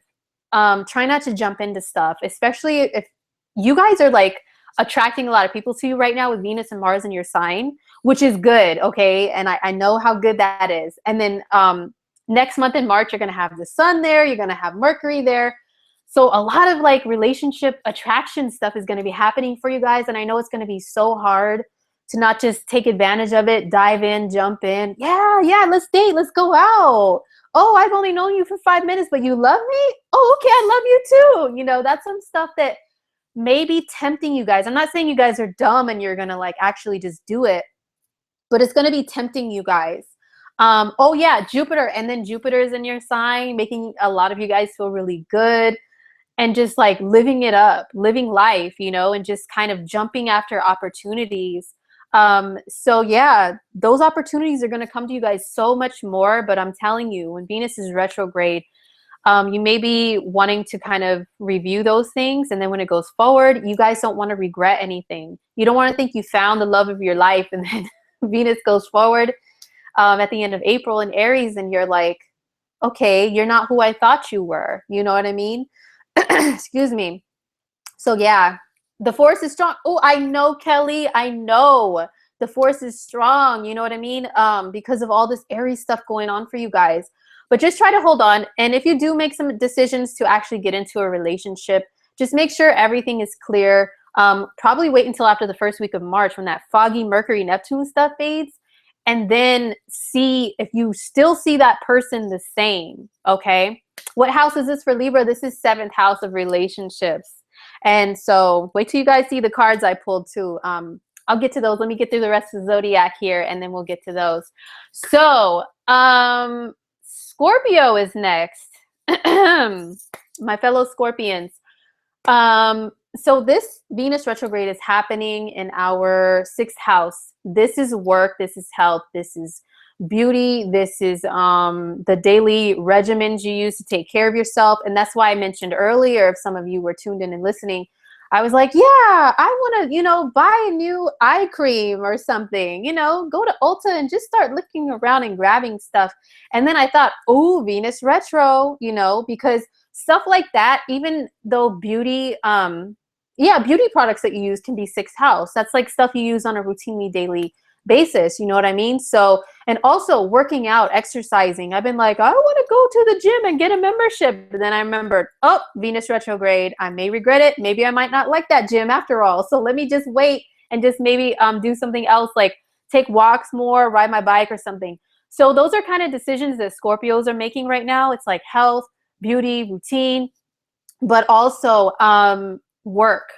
Try not to jump into stuff, especially if you guys are like attracting a lot of people to you right now with Venus and Mars in your sign, which is good, okay? And I know how good that is. And then next month in March, you're going to have the sun there. You're going to have Mercury there. So a lot of like relationship attraction stuff is going to be happening for you guys. And I know it's going to be so hard to not just take advantage of it, dive in, jump in. Yeah, let's date. Let's go out. Oh, I've only known you for 5 minutes, but you love me? Oh, okay, I love you too. You know, that's some stuff that may be tempting you guys. I'm not saying you guys are dumb and you're going to like actually just do it, but it's going to be tempting you guys. Oh yeah, Jupiter. And then Jupiter is in your sign, making a lot of you guys feel really good. And just like living it up, living life, you know, and just kind of jumping after opportunities. So yeah, those opportunities are going to come to you guys so much more. But I'm telling you, when Venus is retrograde, you may be wanting to kind of review those things. And then when it goes forward, you guys don't want to regret anything. You don't want to think you found the love of your life. And then Venus goes forward at the end of April in Aries. And you're like, okay, you're not who I thought you were. You know what I mean? Excuse me. So yeah, the force is strong. Oh, I know, Kelly. I know the force is strong. You know what I mean? Because of all this Aries stuff going on for you guys. But just try to hold on. And if you do make some decisions to actually get into a relationship, just make sure everything is clear. Probably wait until after the first week of March when that foggy Mercury Neptune stuff fades. And then see if you still see that person the same. Okay. What house is this for Libra? This is 7th house of relationships. And so wait till you guys see the cards I pulled too. I'll get to those. Let me get through the rest of the zodiac here and then we'll get to those. So Scorpio is next. My fellow Scorpions. So this Venus retrograde is happening in our 6th house. This is work. This is health. This is beauty. This is the daily regimens you use to take care of yourself. And that's why I mentioned earlier, if some of you were tuned in and listening, I was like, yeah, I want to, you know, buy a new eye cream or something, you know, go to Ulta and just start looking around and grabbing stuff. And then I thought, oh, Venus retro, you know, because stuff like that, even though beauty, beauty products that you use can be 6th house. That's like stuff you use on a routinely daily basis. You know what I mean? So, and also working out, exercising. I've been like, I want to go to the gym and get a membership. But then I remembered, oh, Venus retrograde. I may regret it. Maybe I might not like that gym after all. So let me just wait and just maybe do something else, like take walks more, ride my bike or something. So those are kind of decisions that Scorpios are making right now. It's like health, beauty, routine, but also work.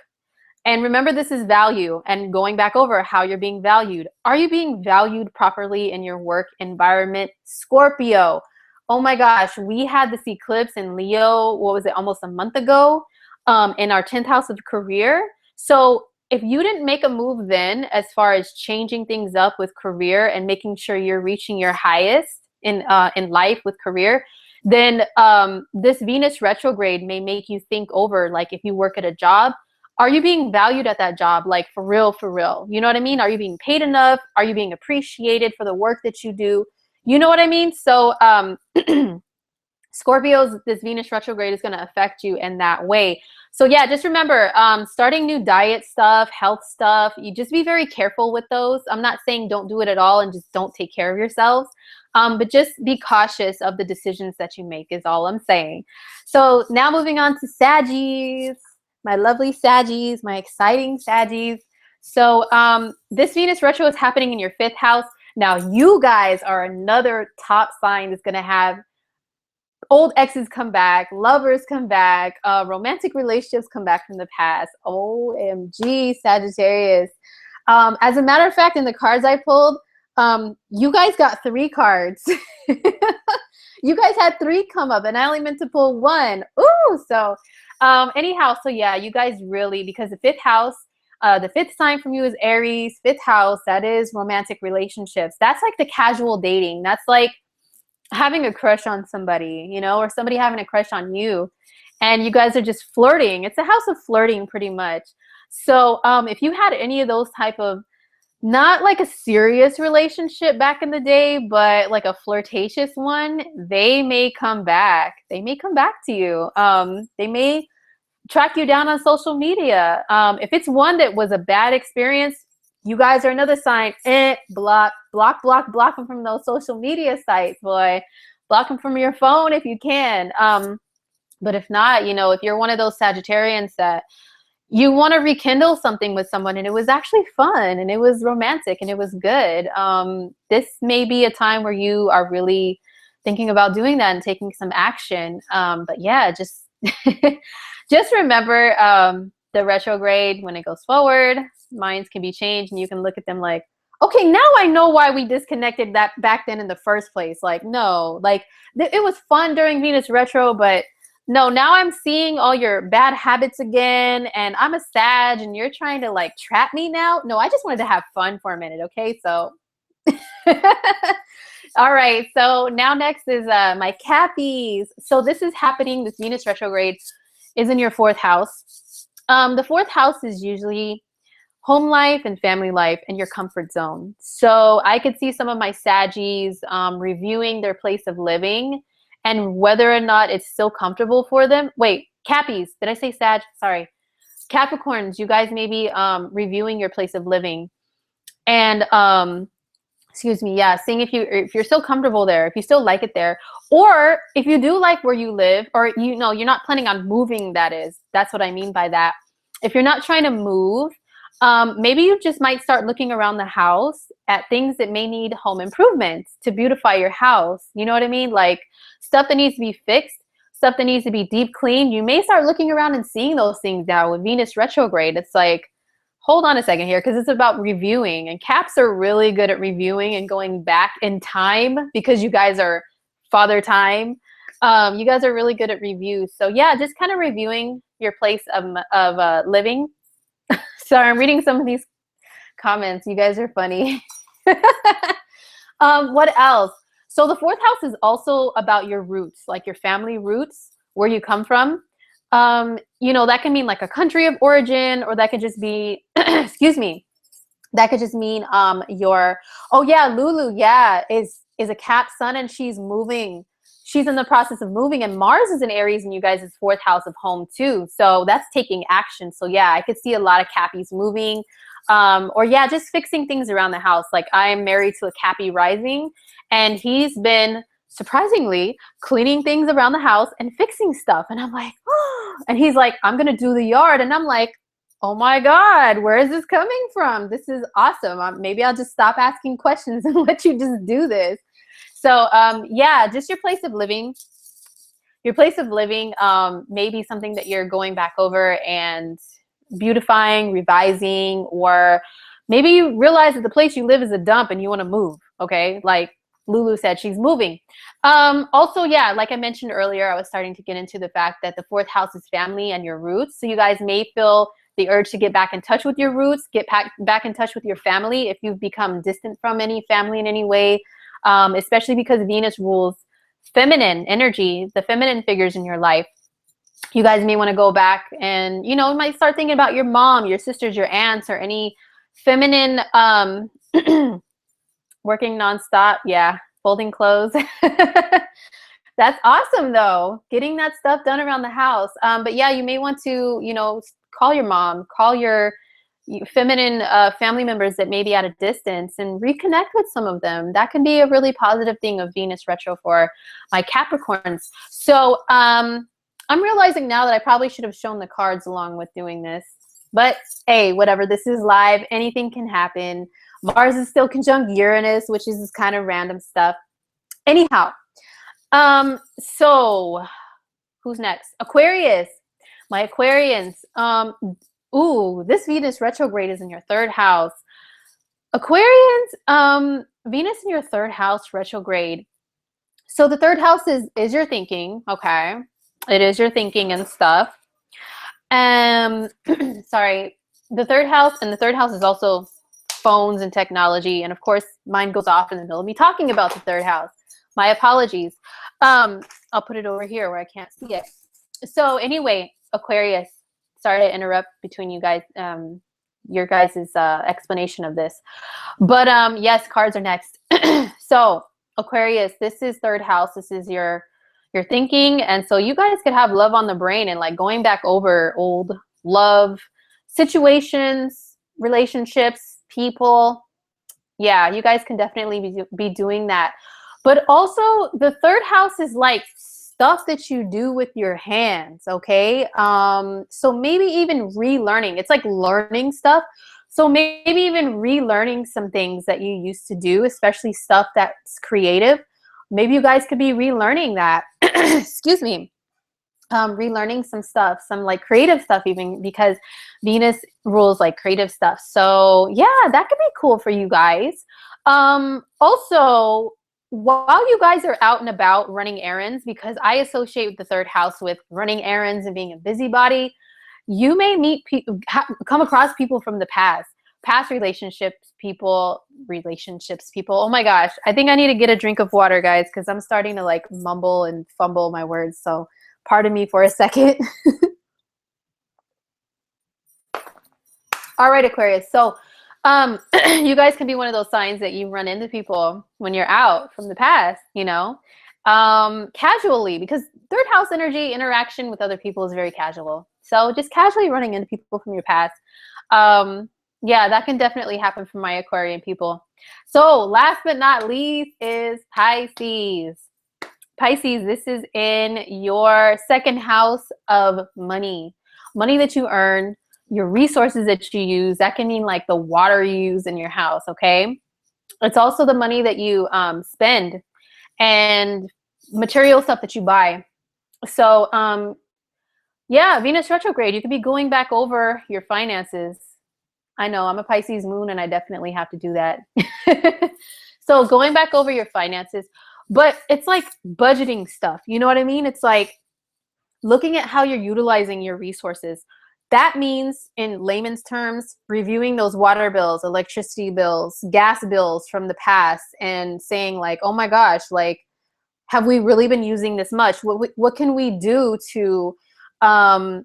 And remember, this is value, and going back over how you're being valued. Are you being valued properly in your work environment? Scorpio. Oh my gosh, we had this eclipse in Leo, what was it, almost a month ago, in our 10th house of career. So if you didn't make a move then as far as changing things up with career and making sure you're reaching your highest in life with career, then this Venus retrograde may make you think over, like if you work at a job, are you being valued at that job? Like for real, for real. You know what I mean? Are you being paid enough? Are you being appreciated for the work that you do? You know what I mean? So Scorpios, this Venus retrograde is going to affect you in that way. So yeah, just remember, starting new diet stuff, health stuff, you just be very careful with those. I'm not saying don't do it at all and just don't take care of yourselves. But just be cautious of the decisions that you make is all I'm saying. So now moving on to Saggies, my lovely Saggies, my exciting Saggies. So this Venus retro is happening in your 5th house. Now you guys are another top sign that's going to have old exes come back, lovers come back, romantic relationships come back from the past. OMG, Sagittarius. As a matter of fact, in the cards I pulled, you guys got 3 cards. You guys had 3 come up, and I only meant to pull 1. Ooh, so anyhow, so yeah, you guys really, because the 5th house, the 5th sign from you is Aries, 5th house, that is romantic relationships. That's like the casual dating. That's like having a crush on somebody, you know, or somebody having a crush on you, and you guys are just flirting. It's a house of flirting pretty much. So if you had any of those type of, not like a serious relationship back in the day, but like a flirtatious one, they may come back. They may come back to you. They may track you down on social media. If it's one that was a bad experience, you guys are another sign. Block them from those social media sites, boy. Block them from your phone if you can. But if not, you know, if you're one of those Sagittarians that you want to rekindle something with someone and it was actually fun and it was romantic and it was good, this may be a time where you are really thinking about doing that and taking some action. But yeah, just just remember the retrograde, when it goes forward, minds can be changed and you can look at them like, okay, now I know why we disconnected that back then in the first place. Like, no, like it was fun during Venus retro, but no, now I'm seeing all your bad habits again, and I'm a Sag and you're trying to like trap me now. No, I just wanted to have fun for a minute. Okay. So, all right. So now next is my Cappies. So this is happening. This Venus retrograde is in your 4th house. The 4th house is usually home life and family life and your comfort zone. So I could see some of my Saggies reviewing their place of living and whether or not it's still comfortable for them. Wait, Cappies, did I say Sag? Sorry. Capricorns, you guys may be reviewing your place of living. And excuse me, yeah, seeing if you're still comfortable there, if you still like it there, or if you do like where you live, or you know, you're not planning on moving, that's what I mean by that. If you're not trying to move, maybe you just might start looking around the house at things that may need home improvements to beautify your house. You know what I mean? Like stuff that needs to be fixed, stuff that needs to be deep cleaned. You may start looking around and seeing those things now with Venus retrograde. It's like, hold on a second here, because it's about reviewing, and Caps are really good at reviewing and going back in time because you guys are father time. You guys are really good at reviews. So yeah, just kind of reviewing your place of living. Sorry, I'm reading some of these comments. You guys are funny. What else? So the 4th house is also about your roots, like your family roots, where you come from. You know, that can mean like a country of origin, or that could just be, excuse me, that could just mean your, oh yeah, Lulu, yeah, is a Cap sun and she's moving. She's in the process of moving, and Mars is in Aries and you guys' 4th house of home too. So that's taking action. So yeah, I could see a lot of Cappies moving, or yeah, just fixing things around the house. Like I'm married to a Cappy rising, and he's been surprisingly cleaning things around the house and fixing stuff. And I'm like, oh, and he's like, I'm going to do the yard. And I'm like, oh my God, where is this coming from? This is awesome. Maybe I'll just stop asking questions and let you just do this. So yeah, just your place of living. Your place of living may be something that you're going back over and beautifying, revising, or maybe you realize that the place you live is a dump and you want to move. Okay, like Lulu said, she's moving. Also, yeah, like I mentioned earlier, I was starting to get into the fact that the 4th house is family and your roots. So you guys may feel the urge to get back in touch with your roots, get back in touch with your family if you've become distant from any family in any way, especially because Venus rules feminine energy, the feminine figures in your life. You guys may want to go back and, you might start thinking about your mom, your sisters, your aunts, or any feminine, working nonstop. Yeah. Folding clothes. That's awesome though. Getting that stuff done around the house. But yeah, you may want to, call your mom, call your feminine family members that may be at a distance and reconnect with some of them. That can be a really positive thing of Venus retro for my Capricorns. So I'm realizing now that I probably should have shown the cards along with doing this. But hey, whatever, this is live. Anything can happen. Mars is still conjunct Uranus, which is this kind of random stuff. Anyhow, so who's next? Aquarius. My Aquarians. Ooh, this Venus retrograde is in your third house. Aquarians, Venus in your third house retrograde. So the third house is your thinking, okay? It is your thinking and stuff. Sorry, the third house, and the third house is also phones and technology. And of course, mine goes off in the middle of me talking about the third house. My apologies. I'll put it over here where I can't see it. So anyway, Aquarius, sorry to interrupt between you guys, your guys' explanation of this. But yes, cards are next. So Aquarius, this is third house. This is your thinking. And so you guys could have love on the brain and like going back over old love situations, relationships, people. Yeah, you guys can definitely be doing that. But also the third house is like stuff that you do with your hands, okay? So maybe even relearning. It's like learning stuff. So maybe even relearning some things that you used to do, especially stuff that's creative. Maybe you guys could be relearning that. Excuse me. Relearning some stuff, some like creative stuff even, because Venus rules like creative stuff. So yeah, that could be cool for you guys. Also, while you guys are out and about running errands, because I associate the third house with running errands and being a busybody, you may meet come across people from the past relationships people. Oh my gosh, I think I need to get a drink of water, guys, because I'm starting to like mumble and fumble my words. So pardon me for a second. All right, Aquarius. So you guys can be one of those signs that you run into people when you're out from the past, casually, because third house energy interaction with other people is very casual. So just casually running into people from your past. Yeah, that can definitely happen for my Aquarian people. So last but not least is Pisces. Pisces, this is in your second house of money. Money that you earn, your resources that you use. That can mean like the water you use in your house, okay? It's also the money that you spend and material stuff that you buy. So yeah, Venus retrograde, you could be going back over your finances. I know, I'm a Pisces moon and I definitely have to do that. So going back over your finances, but it's like budgeting stuff. You know what I mean? It's like looking at how you're utilizing your resources. That means, in layman's terms, reviewing those water bills, electricity bills, gas bills from the past and saying like, oh my gosh, like, have we really been using this much? What can we do to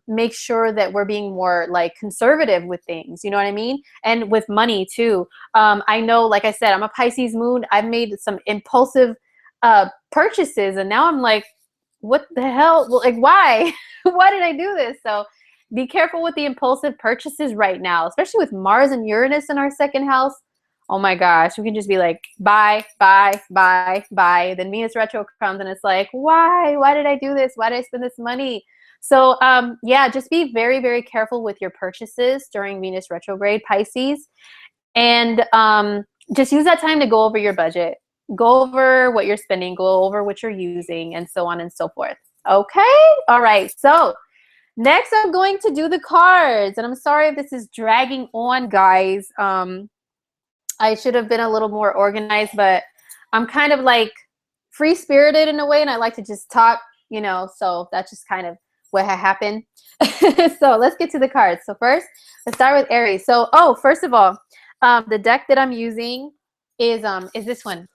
make sure that we're being more like conservative with things? You know what I mean? And with money too. I know, like I said, I'm a Pisces moon. I've made some impulsive purchases and now I'm like, what the hell? Like, why? Why did I do this? So be careful with the impulsive purchases right now, especially with Mars and Uranus in our second house. Oh my gosh, we can just be like, buy, buy, buy, buy. Then Venus retro comes and it's like, why? Why did I do this? Why did I spend this money? So yeah, just be very, very careful with your purchases during Venus retrograde, Pisces. And just use that time to go over your budget. Go over what you're spending, go over what you're using, and so on and so forth. Okay? All right. So next, I'm going to do the cards. And I'm sorry if this is dragging on, guys. I should have been a little more organized, but I'm kind of like free-spirited in a way, and I like to just talk, so that's just kind of what happened. So let's get to the cards. So first, let's start with Aries. So, first of all, the deck that I'm using is this one.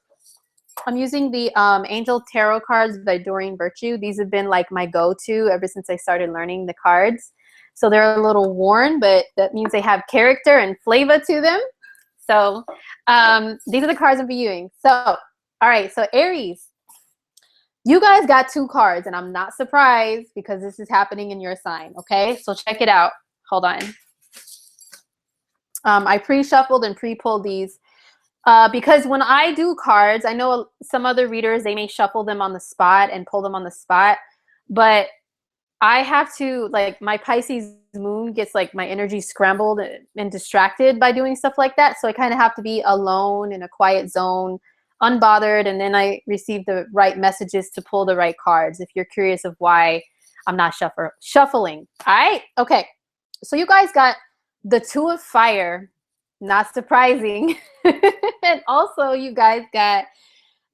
I'm using the Angel Tarot cards by Doreen Virtue. These have been like my go-to ever since I started learning the cards. So they're a little worn, but that means they have character and flavor to them. So these are the cards I'm viewing. So, all right, so Aries, you guys got 2 cards, and I'm not surprised because this is happening in your sign, okay? So check it out. Hold on. I pre-shuffled and pre-pulled these because when I do cards, I know some other readers, they may shuffle them on the spot and pull them on the spot, but I have to, like, my Pisces moon gets like my energy scrambled and distracted by doing stuff like that. So I kind of have to be alone in a quiet zone, unbothered, and then I receive the right messages to pull the right cards. If you're curious of why I'm not shuffling. All right. Okay. So you guys got the 2 of fire, not surprising. And also you guys got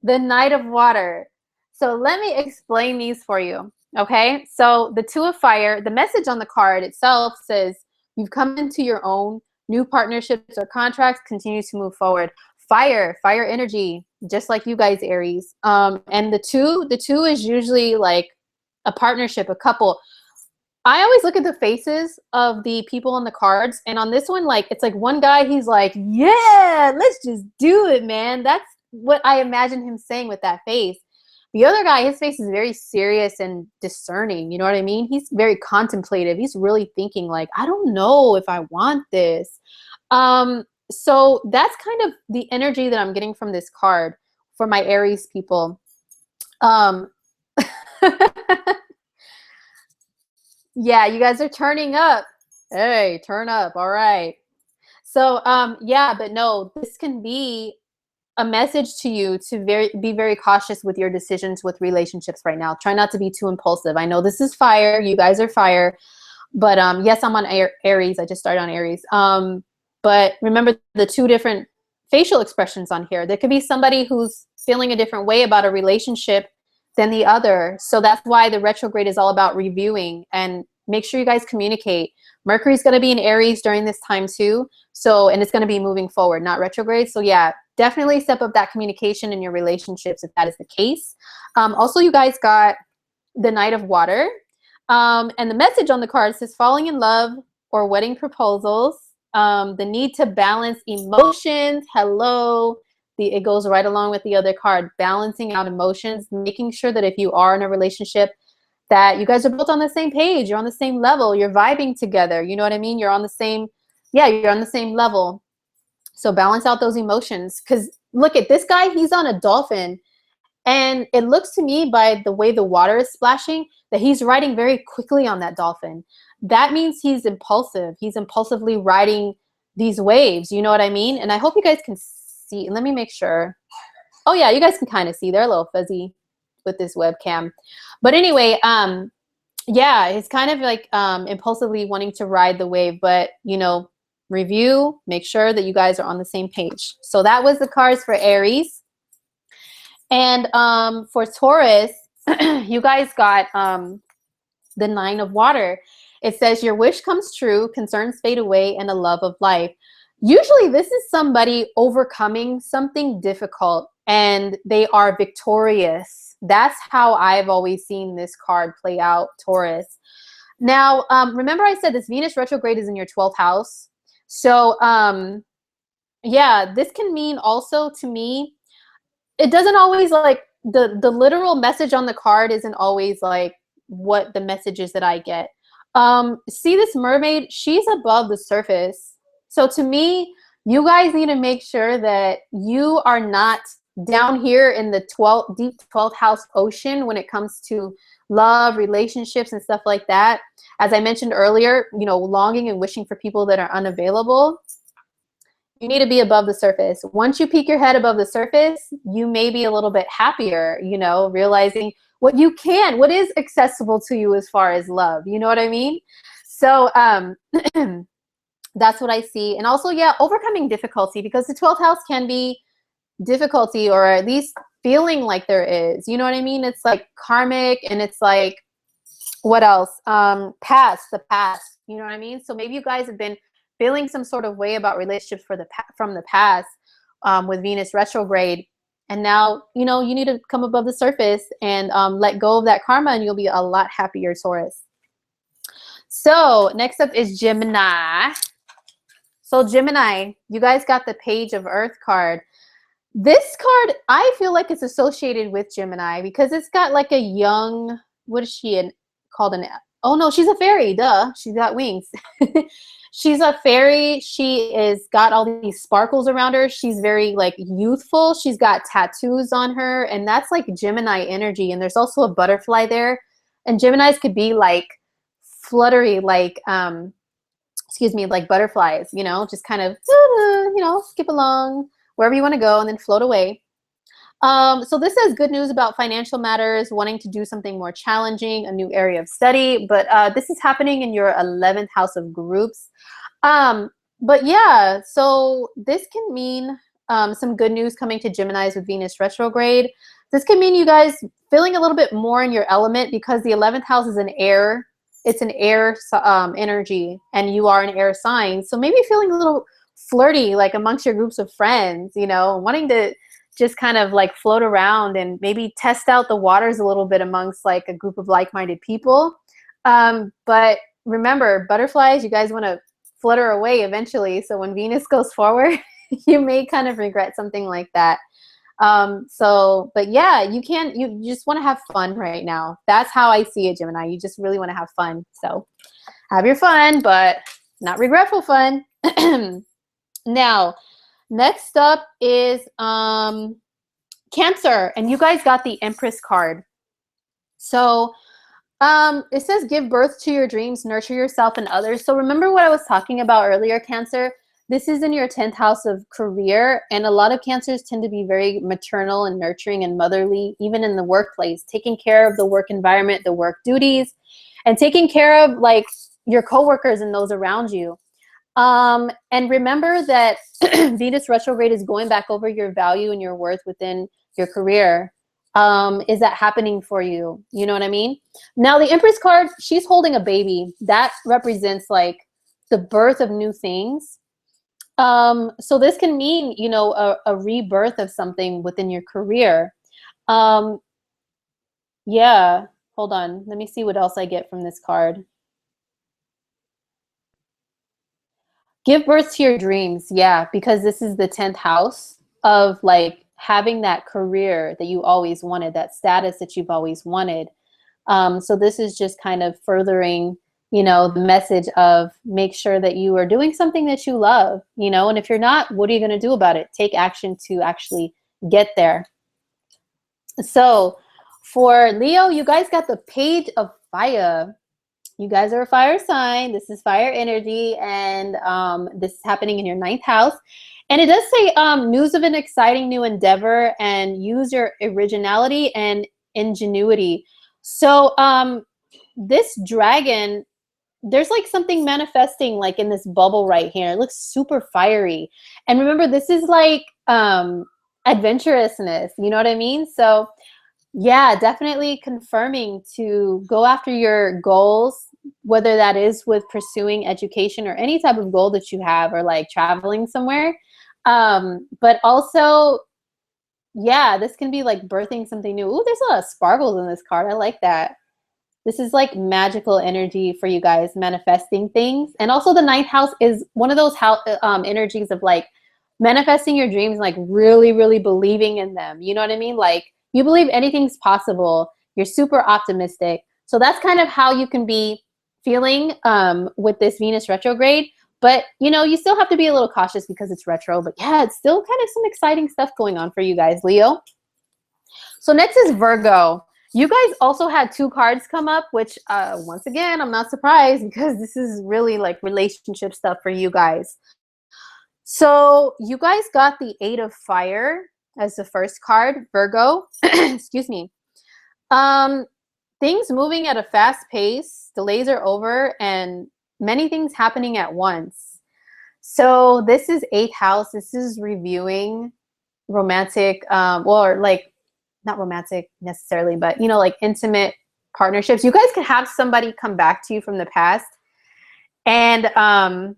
the Knight of water. So let me explain these for you. Okay. So the 2 of fire, the message on the card itself says you've come into your own, new partnerships or contracts continue to move forward. Fire energy, just like you guys, Aries. And the two is usually like a partnership, a couple. I always look at the faces of the people on the cards, and on this one, like, it's like one guy, he's like, yeah, let's just do it, man. That's what I imagine him saying with that face. The other guy, his face is very serious and discerning. You know what I mean? He's very contemplative. He's really thinking like, I don't know if I want this. So that's kind of the energy that I'm getting from this card for my Aries people. Yeah, you guys are turning up. Hey, turn up. All right. So, yeah, but no, this can be a message to you to be very cautious with your decisions with relationships right now. Try not to be too impulsive. I know this is fire. You guys are fire. But yes, I'm on Aries. I just started on Aries. But remember the 2 different facial expressions on here. There could be somebody who's feeling a different way about a relationship than the other. So that's why the retrograde is all about reviewing, and make sure you guys communicate. Mercury's going to be in Aries during this time too. So, and it's going to be moving forward, not retrograde. So yeah, definitely step up that communication in your relationships if that is the case. Also, you guys got the Knight of water. And the message on the card says falling in love or wedding proposals. The need to balance emotions. Hello. It goes right along with the other card, balancing out emotions, making sure that if you are in a relationship that you guys are both on the same page, you're on the same level, you're vibing together. You know what I mean? You're on the same, yeah, you're on the same level. So balance out those emotions. Because look at this guy, he's on a dolphin. And it looks to me by the way the water is splashing that he's riding very quickly on that dolphin. That means he's impulsive. He's impulsively riding these waves. You know what I mean? And I hope you guys can see. Let me make sure. Oh yeah, you guys can kind of see. They're a little fuzzy with this webcam. But anyway, yeah, it's kind of like impulsively wanting to ride the wave. But, you know, review, make sure that you guys are on the same page. So that was the cards for Aries. And for Taurus, you guys got the 9 of water. It says your wish comes true, concerns fade away, and a love of life. Usually this is somebody overcoming something difficult and they are victorious. That's how I've always seen this card play out, Taurus. Now, remember I said this Venus retrograde is in your 12th house. So, yeah, this can mean also to me, it doesn't always like the literal message on the card isn't always like what the message is that I get. See this mermaid, she's above the surface. So to me, you guys need to make sure that you are not down here in the deep 12th house ocean when it comes to love, relationships, and stuff like that. As I mentioned earlier, you know, longing and wishing for people that are unavailable. You need to be above the surface. Once you peek your head above the surface, you may be a little bit happier, you know, realizing what is accessible to you as far as love. You know what I mean? So that's what I see. And also, yeah, overcoming difficulty, because the 12th house can be difficulty, or at least feeling like there is. You know what I mean? It's like karmic, and it's like, what else? The past. You know what I mean? So maybe you guys have been feeling some sort of way about relationships from the past with Venus retrograde. And now, you know, you need to come above the surface and let go of that karma, and you'll be a lot happier, Taurus. So next up is Gemini. So Gemini, you guys got the Page of Earth card. This card, I feel like it's associated with Gemini because it's got like a young, what is she called an, oh no, she's a fairy, duh. She's got wings. She's a fairy. She is got all these sparkles around her. She's very like youthful. She's got tattoos on her, and that's like Gemini energy. And there's also a butterfly there. And Geminis could be like fluttery, like excuse me, like butterflies, you know, just kind of you know, skip along wherever you want to go and then float away. So this says good news about financial matters, wanting to do something more challenging, a new area of study, but this is happening in your 11th house of groups. But yeah, so this can mean some good news coming to Geminis with Venus retrograde. This can mean you guys feeling a little bit more in your element because the 11th house is an air. It's an air energy, and you are an air sign. So maybe feeling a little flirty, like amongst your groups of friends, you know, wanting to just kind of like float around and maybe test out the waters a little bit amongst like a group of like-minded people. But remember, butterflies, you guys want to flutter away eventually. So when Venus goes forward, you may kind of regret something like that. But yeah, you just want to have fun right now. That's how I see it, Gemini. You just really want to have fun. So have your fun, but not regretful fun. Now, next up is Cancer, and you guys got the Empress card. So it says give birth to your dreams, nurture yourself and others. So remember what I was talking about earlier, Cancer? This is in your 10th house of career, and a lot of Cancers tend to be very maternal and nurturing and motherly, even in the workplace, taking care of the work environment, the work duties, and taking care of like your coworkers and those around you. And remember that Venus retrograde is going back over your value and your worth within your career. Is that happening for you? You know what I mean? Now the Empress card, she's holding a baby. That represents like the birth of new things. So this can mean, you know, a rebirth of something within your career. Yeah, hold on. Let me see what else I get from this card. Give birth to your dreams. Yeah, because this is the 10th house of like having that career that you always wanted, that status that you've always wanted. So this is just kind of furthering, you know, the message of make sure that you are doing something that you love, you know, and if you're not, what are you going to do about it? Take action to actually get there. So for Leo, you guys got the Page of Fire. You guys are a fire sign. This is fire energy, and this is happening in your 9th house. And it does say news of an exciting new endeavor, and use your originality and ingenuity. So this dragon, there's like something manifesting like in this bubble right here. It looks super fiery. And remember, this is like adventurousness. You know what I mean? So yeah, definitely confirming to go after your goals, whether that is with pursuing education or any type of goal that you have, or like traveling somewhere. But also, yeah, this can be like birthing something new. Ooh, there's a lot of sparkles in this card. I like that. This is like magical energy for you guys, manifesting things. And also the 9th house is one of those energies of like manifesting your dreams, like really, really believing in them. You know what I mean? Like you believe anything's possible. You're super optimistic. So that's kind of how you can be feeling with this Venus retrograde. But, you know, you still have to be a little cautious because it's retro. But yeah, it's still kind of some exciting stuff going on for you guys, Leo. So next is Virgo. You guys also had 2 cards come up, which once again, I'm not surprised because this is really like relationship stuff for you guys. So you guys got the 8 of Fire as the first card, Virgo. Excuse me. Things moving at a fast pace, delays are over, and many things happening at once. So this is 8th house. This is reviewing romantic, or like not romantic necessarily, but you know, like intimate partnerships. You guys could have somebody come back to you from the past. And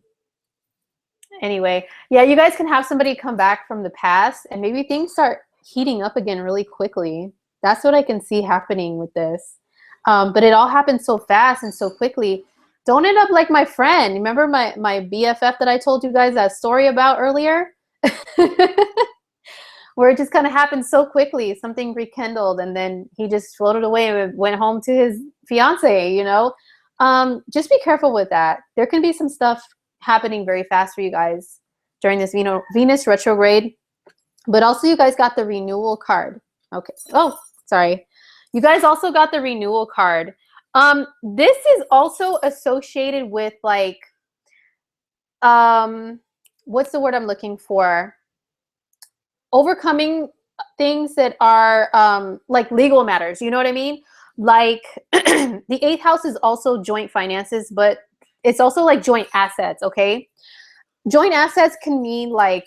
anyway, yeah, you guys can have somebody come back from the past, and maybe things start heating up again really quickly. That's what I can see happening with this. But it all happened so fast and so quickly. Don't end up like my friend. Remember my BFF that I told you guys that story about earlier? Where it just kind of happened so quickly. Something rekindled, and then he just floated away and went home to his fiance, you know? Just be careful with that. There can be some stuff happening very fast for you guys during this Venus retrograde. But also you guys got the renewal card. Okay. Oh, sorry. You guys also got the renewal card. This is also associated with like, what's the word I'm looking for? Overcoming things that are like legal matters. You know what I mean? Like the 8th house is also joint finances, but it's also like joint assets. Okay. Joint assets can mean like,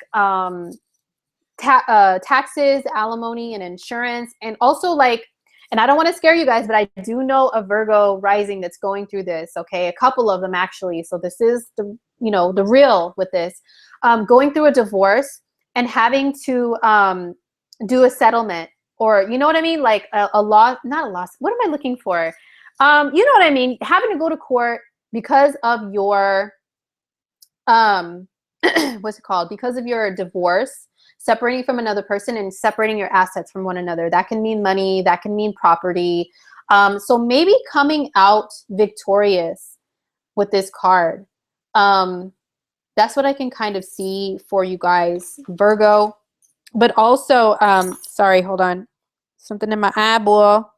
taxes, alimony, and insurance, and also like, and I don't want to scare you guys, but I do know a Virgo rising that's going through this. Okay, a couple of them actually. So this is the the real with this, going through a divorce and having to do a settlement, or you know what I mean, like a loss, not a loss. What am I looking for? You know what I mean? Having to go to court because of your what's it called? Because of your divorce, separating from another person and separating your assets from one another. That can mean money, that can mean property. So maybe coming out victorious with this card. That's what I can kind of see for you guys, Virgo. But also, sorry, hold on. Something in my eyeball.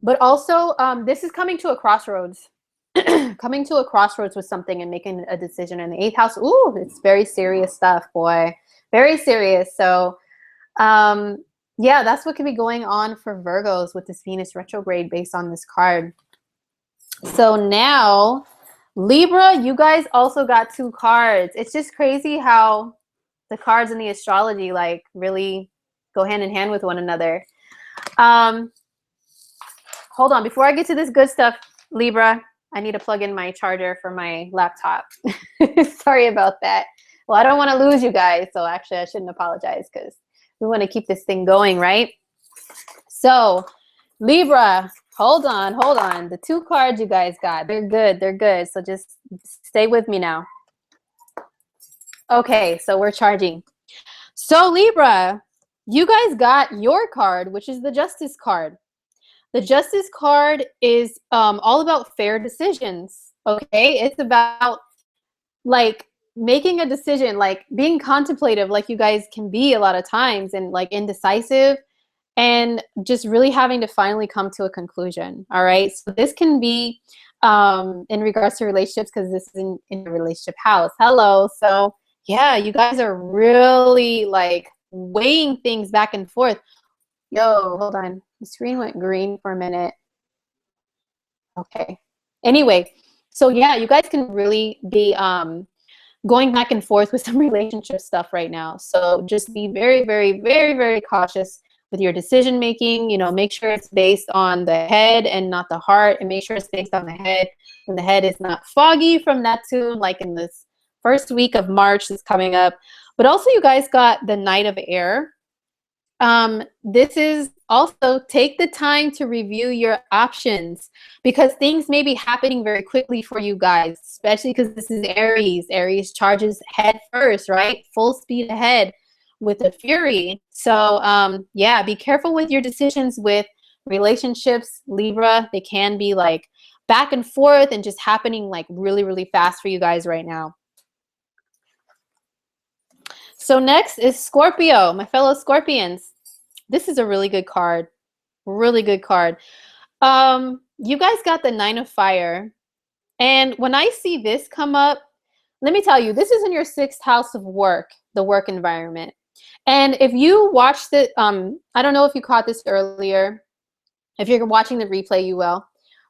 But also, this is coming to a crossroads. Coming to a crossroads with something and making a decision in the 8th house. Ooh, it's very serious stuff, boy. Very serious. So, yeah, that's what could be going on for Virgos with this Venus retrograde based on this card. So now, Libra, you guys also got 2 cards. It's just crazy how the cards in the astrology like really go hand in hand with one another. Hold on, before I get to this good stuff, Libra, I need to plug in my charger for my laptop. Sorry about that. Well, I don't want to lose you guys, so actually I shouldn't apologize because we want to keep this thing going, right? So, Libra, hold on. The 2 cards you guys got, they're good. So just stay with me now. Okay, so we're charging. So, Libra, you guys got your card, which is the Justice card. The Justice card is all about fair decisions, okay? It's about, like, making a decision, like, being contemplative, like you guys can be a lot of times, and, like, indecisive, and just really having to finally come to a conclusion, all right? So this can be in regards to relationships, because this is in the relationship house. Hello. So, yeah, you guys are really, like, weighing things back and forth. Yo, hold on. The screen went green for a minute. Okay. Anyway, so yeah, you guys can really be going back and forth with some relationship stuff right now. So just be very, very, very, very cautious with your decision making. You know, make sure it's based on the head and not the heart, and make sure it's based on the head, and the head is not foggy from Neptune, like in this first week of March that's coming up. But also, you guys got the Knight of Air. This is also, take the time to review your options, because things may be happening very quickly for you guys, especially because this is Aries. Aries charges head first, right? Full speed ahead with the Fury. So, yeah, be careful with your decisions with relationships, Libra. They can be like back and forth and just happening like really, really fast for you guys right now. So next is Scorpio, my fellow Scorpions. This is a really good card. Really good card. You guys got the 9 of Fire. And when I see this come up, let me tell you, this is in your 6th house of work, the work environment. And if you watched it, I don't know if you caught this earlier. If you're watching the replay, you will.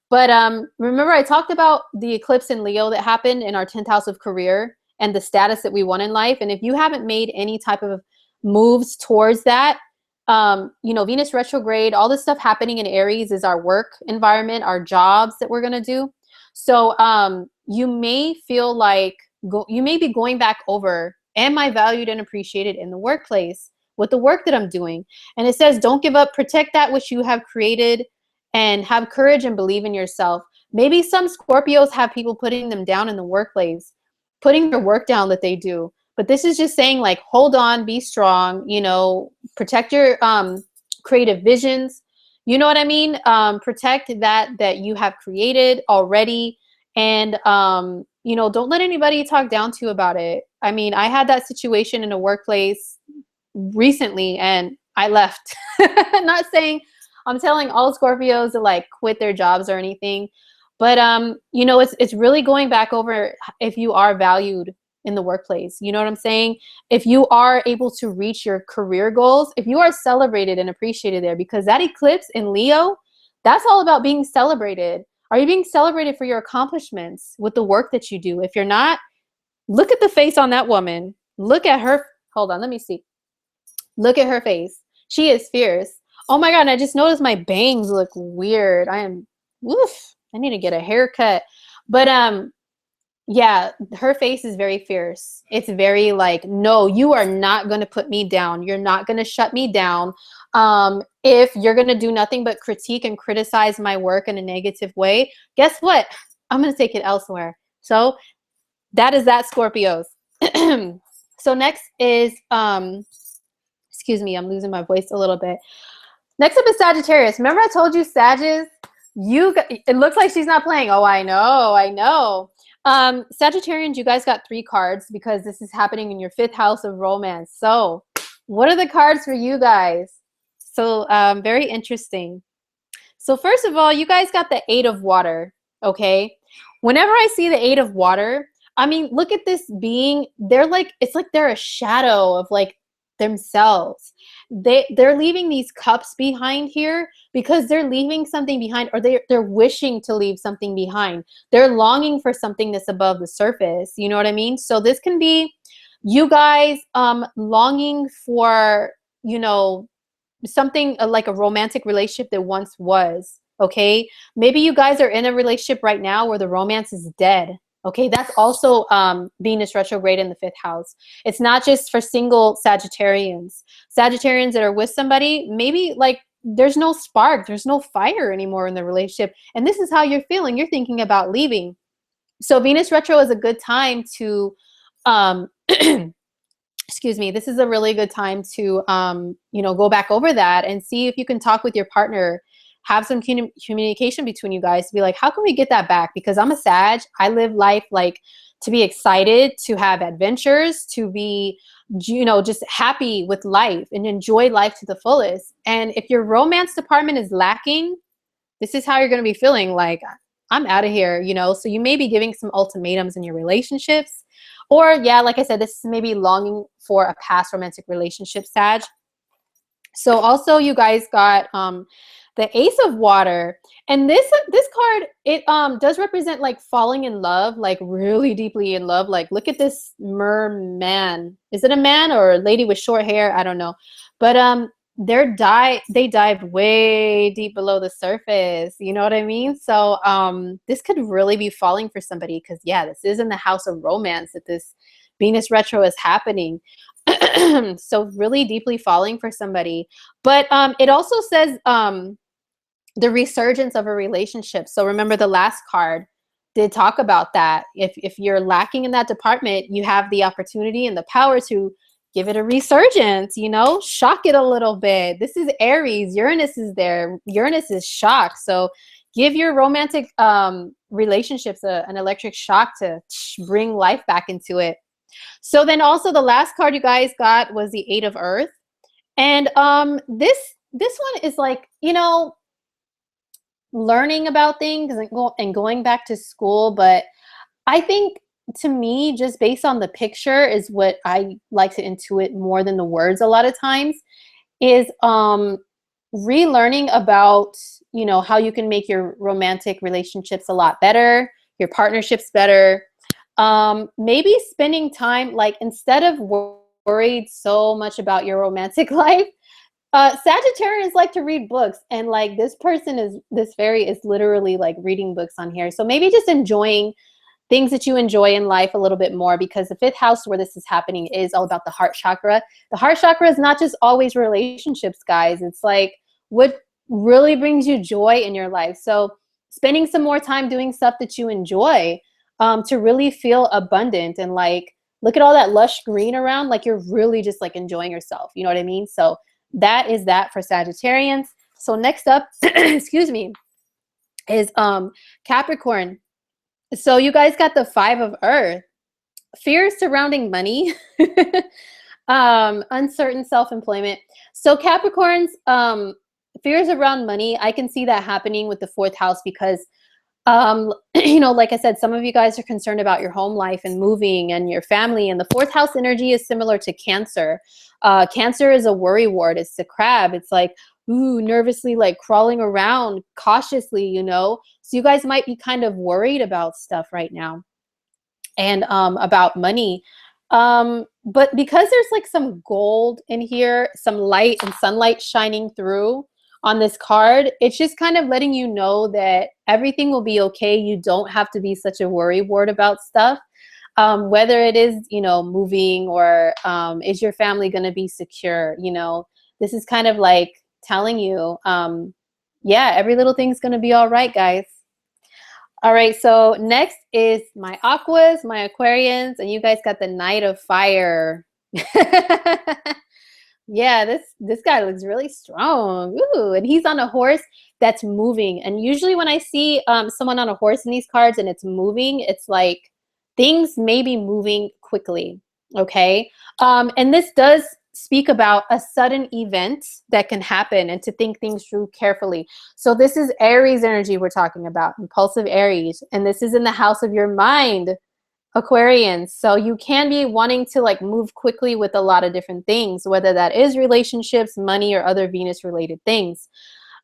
But remember I talked about the eclipse in Leo that happened in our 10th house of career and the status that we want in life. And if you haven't made any type of moves towards that, you know, Venus retrograde, all this stuff happening in Aries is our work environment, our jobs that we're going to do. So you may feel like you may be going back over, am I valued and appreciated in the workplace with the work that I'm doing. And it says, don't give up, protect that which you have created, and have courage and believe in yourself. Maybe some Scorpios have people putting them down in the workplace, putting their work down that they do. But this is just saying, like, hold on, be strong, you know, protect your creative visions. You know what I mean? Protect that you have created already. And, you know, don't let anybody talk down to you about it. I mean, I had that situation in a workplace recently and I left. Not saying I'm telling all Scorpios to like quit their jobs or anything, but you know, it's really going back over if you are valued in the workplace. You know what I'm saying? If you are able to reach your career goals, if you are celebrated and appreciated there, because that eclipse in Leo, that's all about being celebrated. Are you being celebrated for your accomplishments with the work that you do? If you're not, look at the face on that woman. Look at her. Hold on, let me see. Look at her face. She is fierce. Oh my God, and I just noticed my bangs look weird. I am, woof, I need to get a haircut. But yeah, her face is very fierce. It's very like, no, you are not going to put me down. You're not going to shut me down. If you're going to do nothing but critique and criticize my work in a negative way, guess what? I'm going to take it elsewhere. So that is that, Scorpios. So next is, excuse me, I'm losing my voice a little bit. Next up is Sagittarius. Remember I told you Sagittarius, it looks like she's not playing. Oh, I know. Sagittarians, you guys got 3 cards because this is happening in your 5th house of romance. So what are the cards for you guys? So very interesting. So first of all, you guys got the 8 of water, okay? Whenever I see the 8 of water, I mean, look at this being. They're like, it's like they're a shadow of like themselves. They're leaving these cups behind here because they're leaving something behind, or they're wishing to leave something behind. They're longing for something that's above the surface. You know what I mean? So this can be you guys longing for, you know, something like a romantic relationship that once was. Okay, maybe you guys are in a relationship right now where the romance is dead. Okay, that's also Venus retrograde in the 5th house. It's not just for single Sagittarians. Sagittarians that are with somebody, maybe like there's no spark, there's no fire anymore in the relationship. And this is how you're feeling. You're thinking about leaving. So Venus retro is a good time to, excuse me, this is a really good time to, you know, go back over that and see if you can talk with your partner. Have some communication between you guys to be like, how can we get that back? Because I'm a Sag. I live life like to be excited, to have adventures, to be, you know, just happy with life and enjoy life to the fullest. And if your romance department is lacking, this is how you're going to be feeling like, I'm out of here, you know? So you may be giving some ultimatums in your relationships. Or yeah, like I said, this is maybe longing for a past romantic relationship, Sag. So also you guys got the Ace of Water, and this card, it does represent like falling in love, like really deeply in love. Like look at this merman. Is it a man or a lady with short hair? I don't know, but they dive way deep below the surface. You know what I mean? So this could really be falling for somebody because yeah, this is in the house of romance that this Venus retro is happening. So really deeply falling for somebody. But it also says the resurgence of a relationship. So remember the last card did talk about that. If you're lacking in that department, you have the opportunity and the power to give it a resurgence, you know, shock it a little bit. This is Aries. Uranus is there. Uranus is shocked. So give your romantic relationships an electric shock to bring life back into it. So then also the last card you guys got was the 8 of Earth. And this one is like, you know, learning about things and going back to school. But I think to me, just based on the picture is what I like to intuit more than the words a lot of times, is relearning about, you know, how you can make your romantic relationships a lot better, your partnerships better. Maybe spending time, like instead of worried so much about your romantic life, Sagittarians like to read books, and like this fairy is literally like reading books on here. So maybe just enjoying things that you enjoy in life a little bit more, because the fifth house where this is happening is all about the heart chakra. The heart chakra is not just always relationships, guys. It's like what really brings you joy in your life. So spending some more time doing stuff that you enjoy, to really feel abundant and like look at all that lush green around, like you're really just like enjoying yourself. You know what I mean? So that is that for Sagittarians. So next up, excuse me, is Capricorn. So you guys got the Five of Earth. Fears surrounding money, uncertain self-employment. So Capricorns, fears around money, I can see that happening with the fourth house because, you know, like I said, some of you guys are concerned about your home life and moving and your family. And the fourth house energy is similar to Cancer. Cancer is a worry ward. It's the crab. It's like, ooh, nervously, like crawling around cautiously, you know. So you guys might be kind of worried about stuff right now and about money. But because there's like some gold in here, some light and sunlight shining through on this card, it's just kind of letting you know that everything will be okay. You don't have to be such a worry ward about stuff. Whether it is, you know, moving or is your family going to be secure, you know, this is kind of like telling you, yeah, every little thing's going to be all right, guys. All right, so next is my Aquas, my Aquarians, and you guys got the Knight of Fire. Yeah, this guy looks really strong. Ooh, and he's on a horse that's moving. And usually when I see someone on a horse in these cards and it's moving, it's like things may be moving quickly, okay? And this does speak about a sudden event that can happen and to think things through carefully. So this is Aries energy we're talking about, impulsive Aries. And this is in the house of your mind, Aquarians. So you can be wanting to like move quickly with a lot of different things, whether that is relationships, money, or other Venus related things.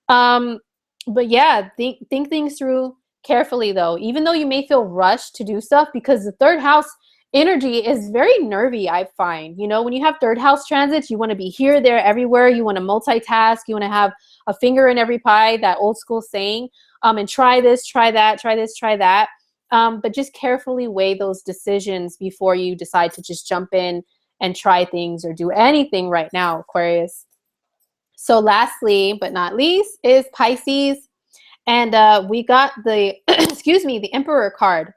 But yeah, think things through carefully though, even though you may feel rushed to do stuff, because the third house energy is very nervy, I find. You know, when you have third house transits, you want to be here, there, everywhere. You want to multitask. You want to have a finger in every pie, that old school saying, and try this, try that, try this, try that. But just carefully weigh those decisions before you decide to just jump in and try things or do anything right now, Aquarius. So lastly, but not least, is Pisces. And we got the, excuse me, the Emperor card.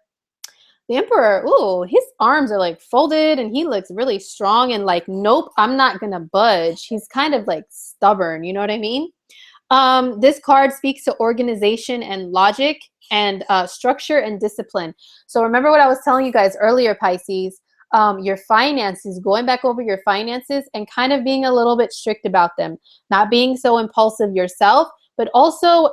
The Emperor, ooh, his arms are like folded and he looks really strong and like, nope, I'm not going to budge. He's kind of like stubborn, you know what I mean? This card speaks to organization and logic and structure and discipline. So remember what I was telling you guys earlier, Pisces, your finances, going back over your finances and kind of being a little bit strict about them, not being so impulsive yourself, but also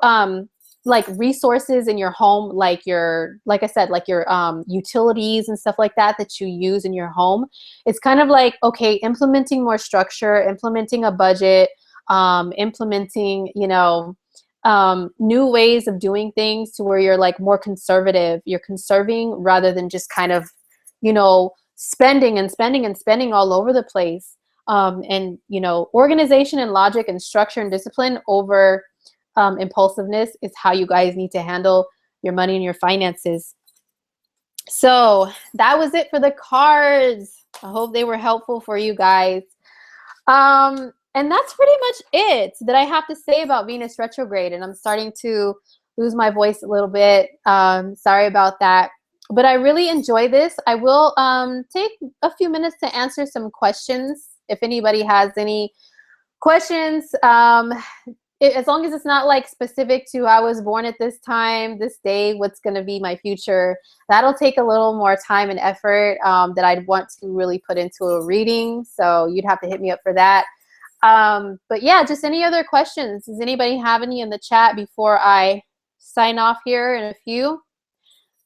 like resources in your home, like your, like I said, like your utilities and stuff like that that you use in your home. It's kind of like, okay, implementing more structure, implementing a budget, implementing, you know, new ways of doing things to where you're like more conservative. You're conserving rather than just kind of, you know, spending and spending and spending all over the place. And, you know, organization and logic and structure and discipline over impulsiveness is how you guys need to handle your money and your finances. So that was it for the cards. I hope they were helpful for you guys. And that's pretty much it that I have to say about Venus retrograde. And I'm starting to lose my voice a little bit. Sorry about that. But I really enjoy this. I will take a few minutes to answer some questions. If anybody has any questions, as long as it's not like specific to I was born at this time, this day, what's going to be my future, that'll take a little more time and effort that I'd want to really put into a reading. So you'd have to hit me up for that. But yeah, just any other questions? Does anybody have any in the chat before I sign off here in a few?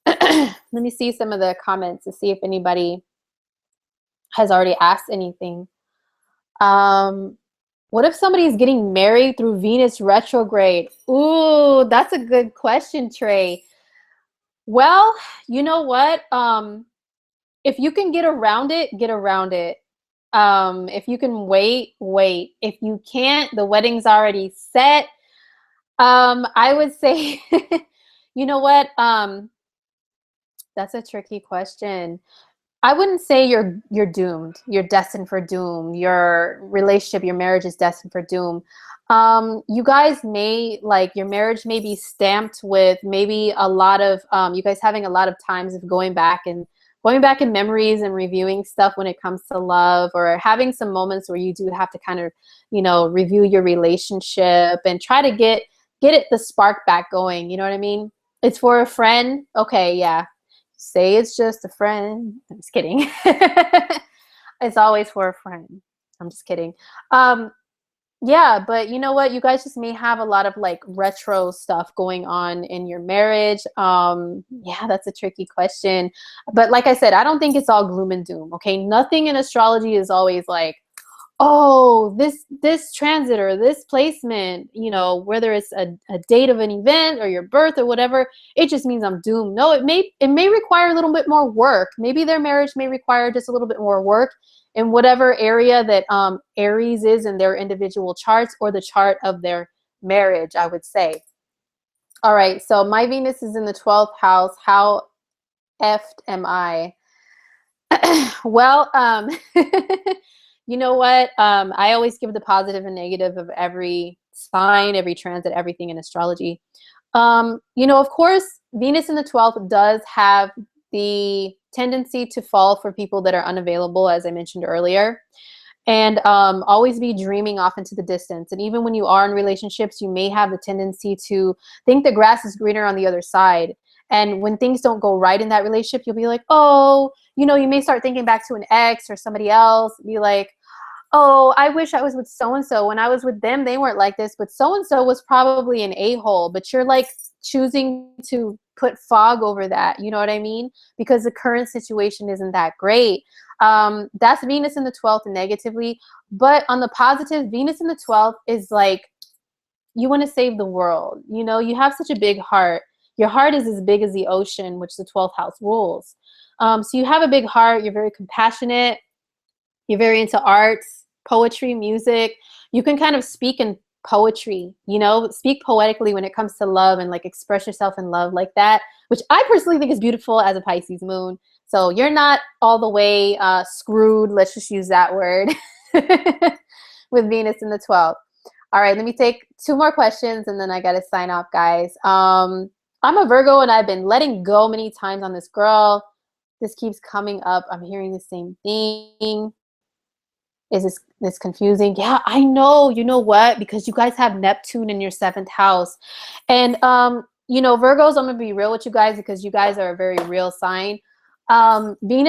Let me see some of the comments to see if anybody has already asked anything. What if somebody's getting married through Venus retrograde? Ooh, that's a good question, Trey. Well, you know what? If you can get around it, get around it. If you can wait, wait. If you can't, the wedding's already set. I would say, you know what? That's a tricky question. I wouldn't say you're doomed. You're destined for doom. Your relationship, your marriage is destined for doom. You guys may like your marriage may be stamped with maybe a lot of you guys having a lot of times of going back in memories and reviewing stuff when it comes to love, or having some moments where you do have to kind of, you know, review your relationship and try to get it the spark back going. You know what I mean? It's for a friend. Okay, yeah, say it's just a friend. I'm just kidding. It's always for a friend. I'm just kidding. Yeah, but you know what? You guys just may have a lot of like retro stuff going on in your marriage. Yeah, that's a tricky question. But like I said, I don't think it's all gloom and doom. Okay. Nothing in astrology is always like, oh, this transit or this placement, you know, whether it's a date of an event or your birth or whatever, it just means I'm doomed. No, it may require a little bit more work. Maybe their marriage may require just a little bit more work in whatever area that Aries is in their individual charts, or the chart of their marriage, I would say. All right, so my Venus is in the 12th house. How effed am I? Well, you know what? I always give the positive and negative of every sign, every transit, everything in astrology. You know, of course, Venus in the 12th does have the tendency to fall for people that are unavailable, as I mentioned earlier, and always be dreaming off into the distance. And even when you are in relationships, you may have the tendency to think the grass is greener on the other side. And when things don't go right in that relationship, you'll be like, oh, you know, you may start thinking back to an ex or somebody else, be like, oh, I wish I was with so-and-so. When I was with them, they weren't like this, but so-and-so was probably an a-hole. But you're like choosing to put fog over that. You know what I mean? Because the current situation isn't that great. That's Venus in the 12th negatively. But on the positive, Venus in the 12th is like, you want to save the world. You know, you have such a big heart. Your heart is as big as the ocean, which the 12th house rules. So you have a big heart. You're very compassionate. You're very into arts, poetry, music. You can kind of speak in poetry, you know, speak poetically when it comes to love and like express yourself in love like that, which I personally think is beautiful as a Pisces moon. So you're not all the way screwed. Let's just use that word with Venus in the 12th. All right, let me take two more questions and then I got to sign off, guys. I'm a Virgo and I've been letting go many times on this girl. This keeps coming up. I'm hearing the same thing. Is this confusing? Yeah, I know. You know what? Because you guys have Neptune in your 7th house. And you know, Virgos, I'm gonna be real with you guys because you guys are a very real sign. Neptune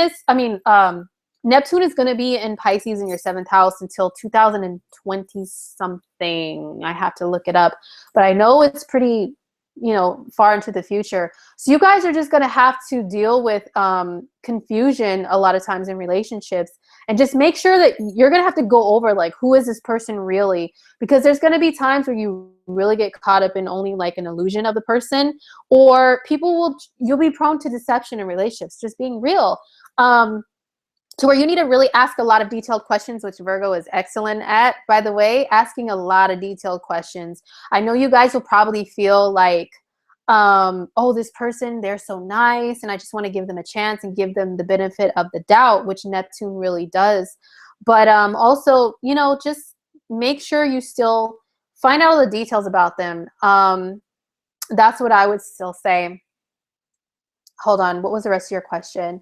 is gonna be in Pisces in your 7th house until 2020 something. I have to look it up, but I know it's pretty, you know, far into the future. So you guys are just going to have to deal with confusion a lot of times in relationships, and just make sure that you're going to have to go over like, who is this person really? Because there's going to be times where you really get caught up in only like an illusion of the person, or you'll be prone to deception in relationships, just being real. To where you need to really ask a lot of detailed questions, which Virgo is excellent at, by the way, asking a lot of detailed questions. I know you guys will probably feel like, oh, this person, they're so nice, and I just want to give them a chance and give them the benefit of the doubt, which Neptune really does. But also, you know, just make sure you still find out all the details about them. That's what I would still say. Hold on, what was the rest of your question?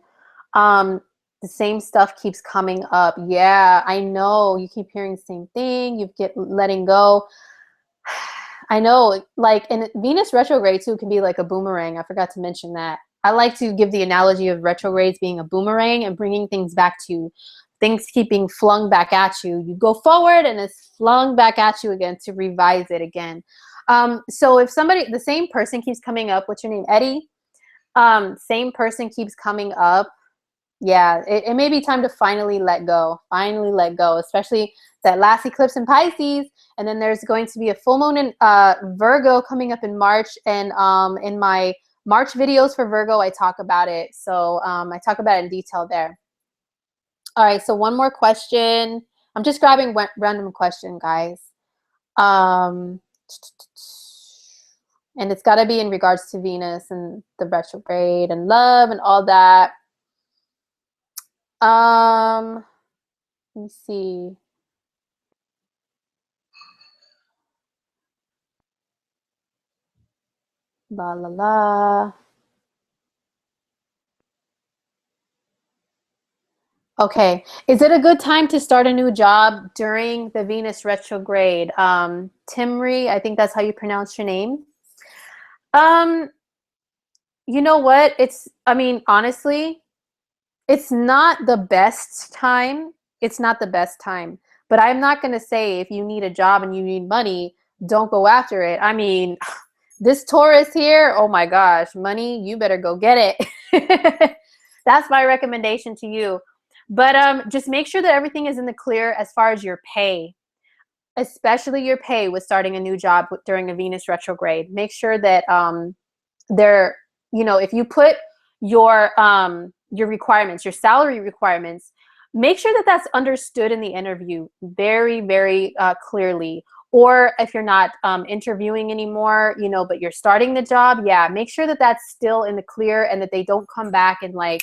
The same stuff keeps coming up. Yeah, I know. You keep hearing the same thing. You get letting go. I know. Like, and Venus retrograde too can be like a boomerang. I forgot to mention that. I like to give the analogy of retrogrades being a boomerang and bringing things back to you. Things keep being flung back at you. You go forward and it's flung back at you again to revise it again. So if the same person keeps coming up, what's your name? Eddie? Same person keeps coming up. Yeah, it may be time to finally let go, especially that last eclipse in Pisces. And then there's going to be a full moon in Virgo coming up in March. And in my March videos for Virgo, I talk about it. So I talk about it in detail there. All right, so one more question. I'm just grabbing random question, guys. And it's got to be in regards to Venus and the retrograde and love and all that. Let me see. La la la. Okay. Is it a good time to start a new job during the Venus retrograde? Timri, I think that's how you pronounce your name. Um, you know what? I mean, honestly, it's not the best time. It's not the best time. But I'm not going to say if you need a job and you need money, don't go after it. I mean, this Taurus here, oh my gosh, money, you better go get it. That's my recommendation to you. But just make sure that everything is in the clear as far as your pay, especially your pay with starting a new job during a Venus retrograde. Make sure that they're, if you put your requirements, your salary requirements, make sure that that's understood in the interview very, very clearly. Or if you're not interviewing anymore, but you're starting the job, yeah, make sure that that's still in the clear and that they don't come back and like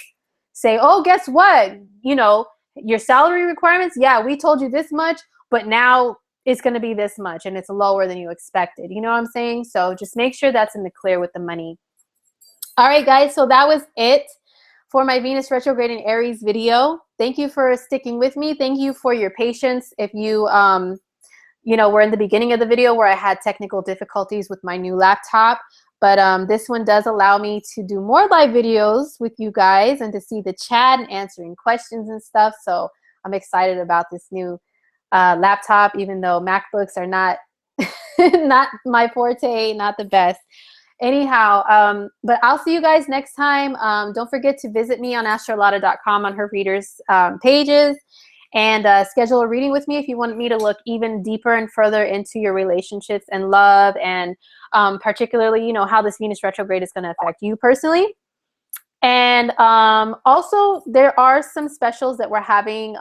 say, oh, guess what? Your salary requirements, yeah, we told you this much, but now it's going to be this much and it's lower than you expected. You know what I'm saying? So just make sure that's in the clear with the money. All right, guys, so that was it for my Venus retrograde in Aries video. Thank you for sticking with me. Thank you for your patience. If you, we're in the beginning of the video where I had technical difficulties with my new laptop, but this one does allow me to do more live videos with you guys and to see the chat and answering questions and stuff. So I'm excited about this new laptop, even though MacBooks are not not my forte, not the best. Anyhow, but I'll see you guys next time. Don't forget to visit me on astrolotta.com on her readers pages and schedule a reading with me if you want me to look even deeper and further into your relationships and love and particularly, how this Venus retrograde is going to affect you personally. And also, there are some specials that we're having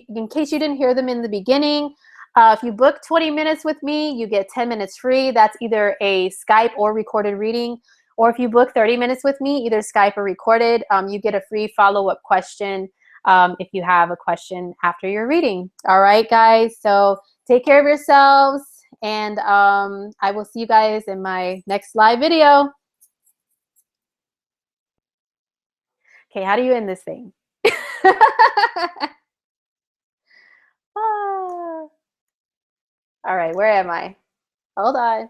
in case you didn't hear them in the beginning. If you book 20 minutes with me, you get 10 minutes free. That's either a Skype or recorded reading. Or if you book 30 minutes with me, either Skype or recorded, you get a free follow-up question if you have a question after your reading. All right, guys. So take care of yourselves. And I will see you guys in my next live video. Okay, how do you end this thing? All right, where am I? Hold on.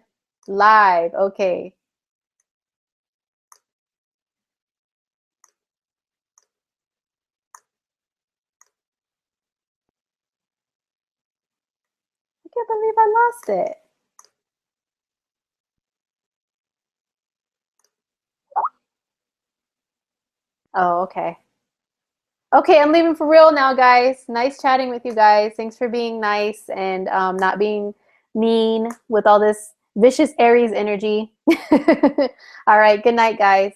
Live, okay. I can't believe I lost it. Oh, okay. Okay, I'm leaving for real now, guys. Nice chatting with you guys. Thanks for being nice and not being mean with all this vicious Aries energy. All right, good night, guys.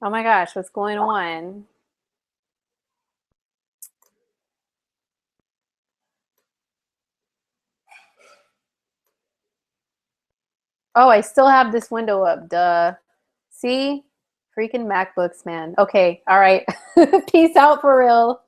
Oh my gosh, what's going on? Oh, I still have this window up, duh. See? Freaking MacBooks, man. Okay, all right. Peace out for real.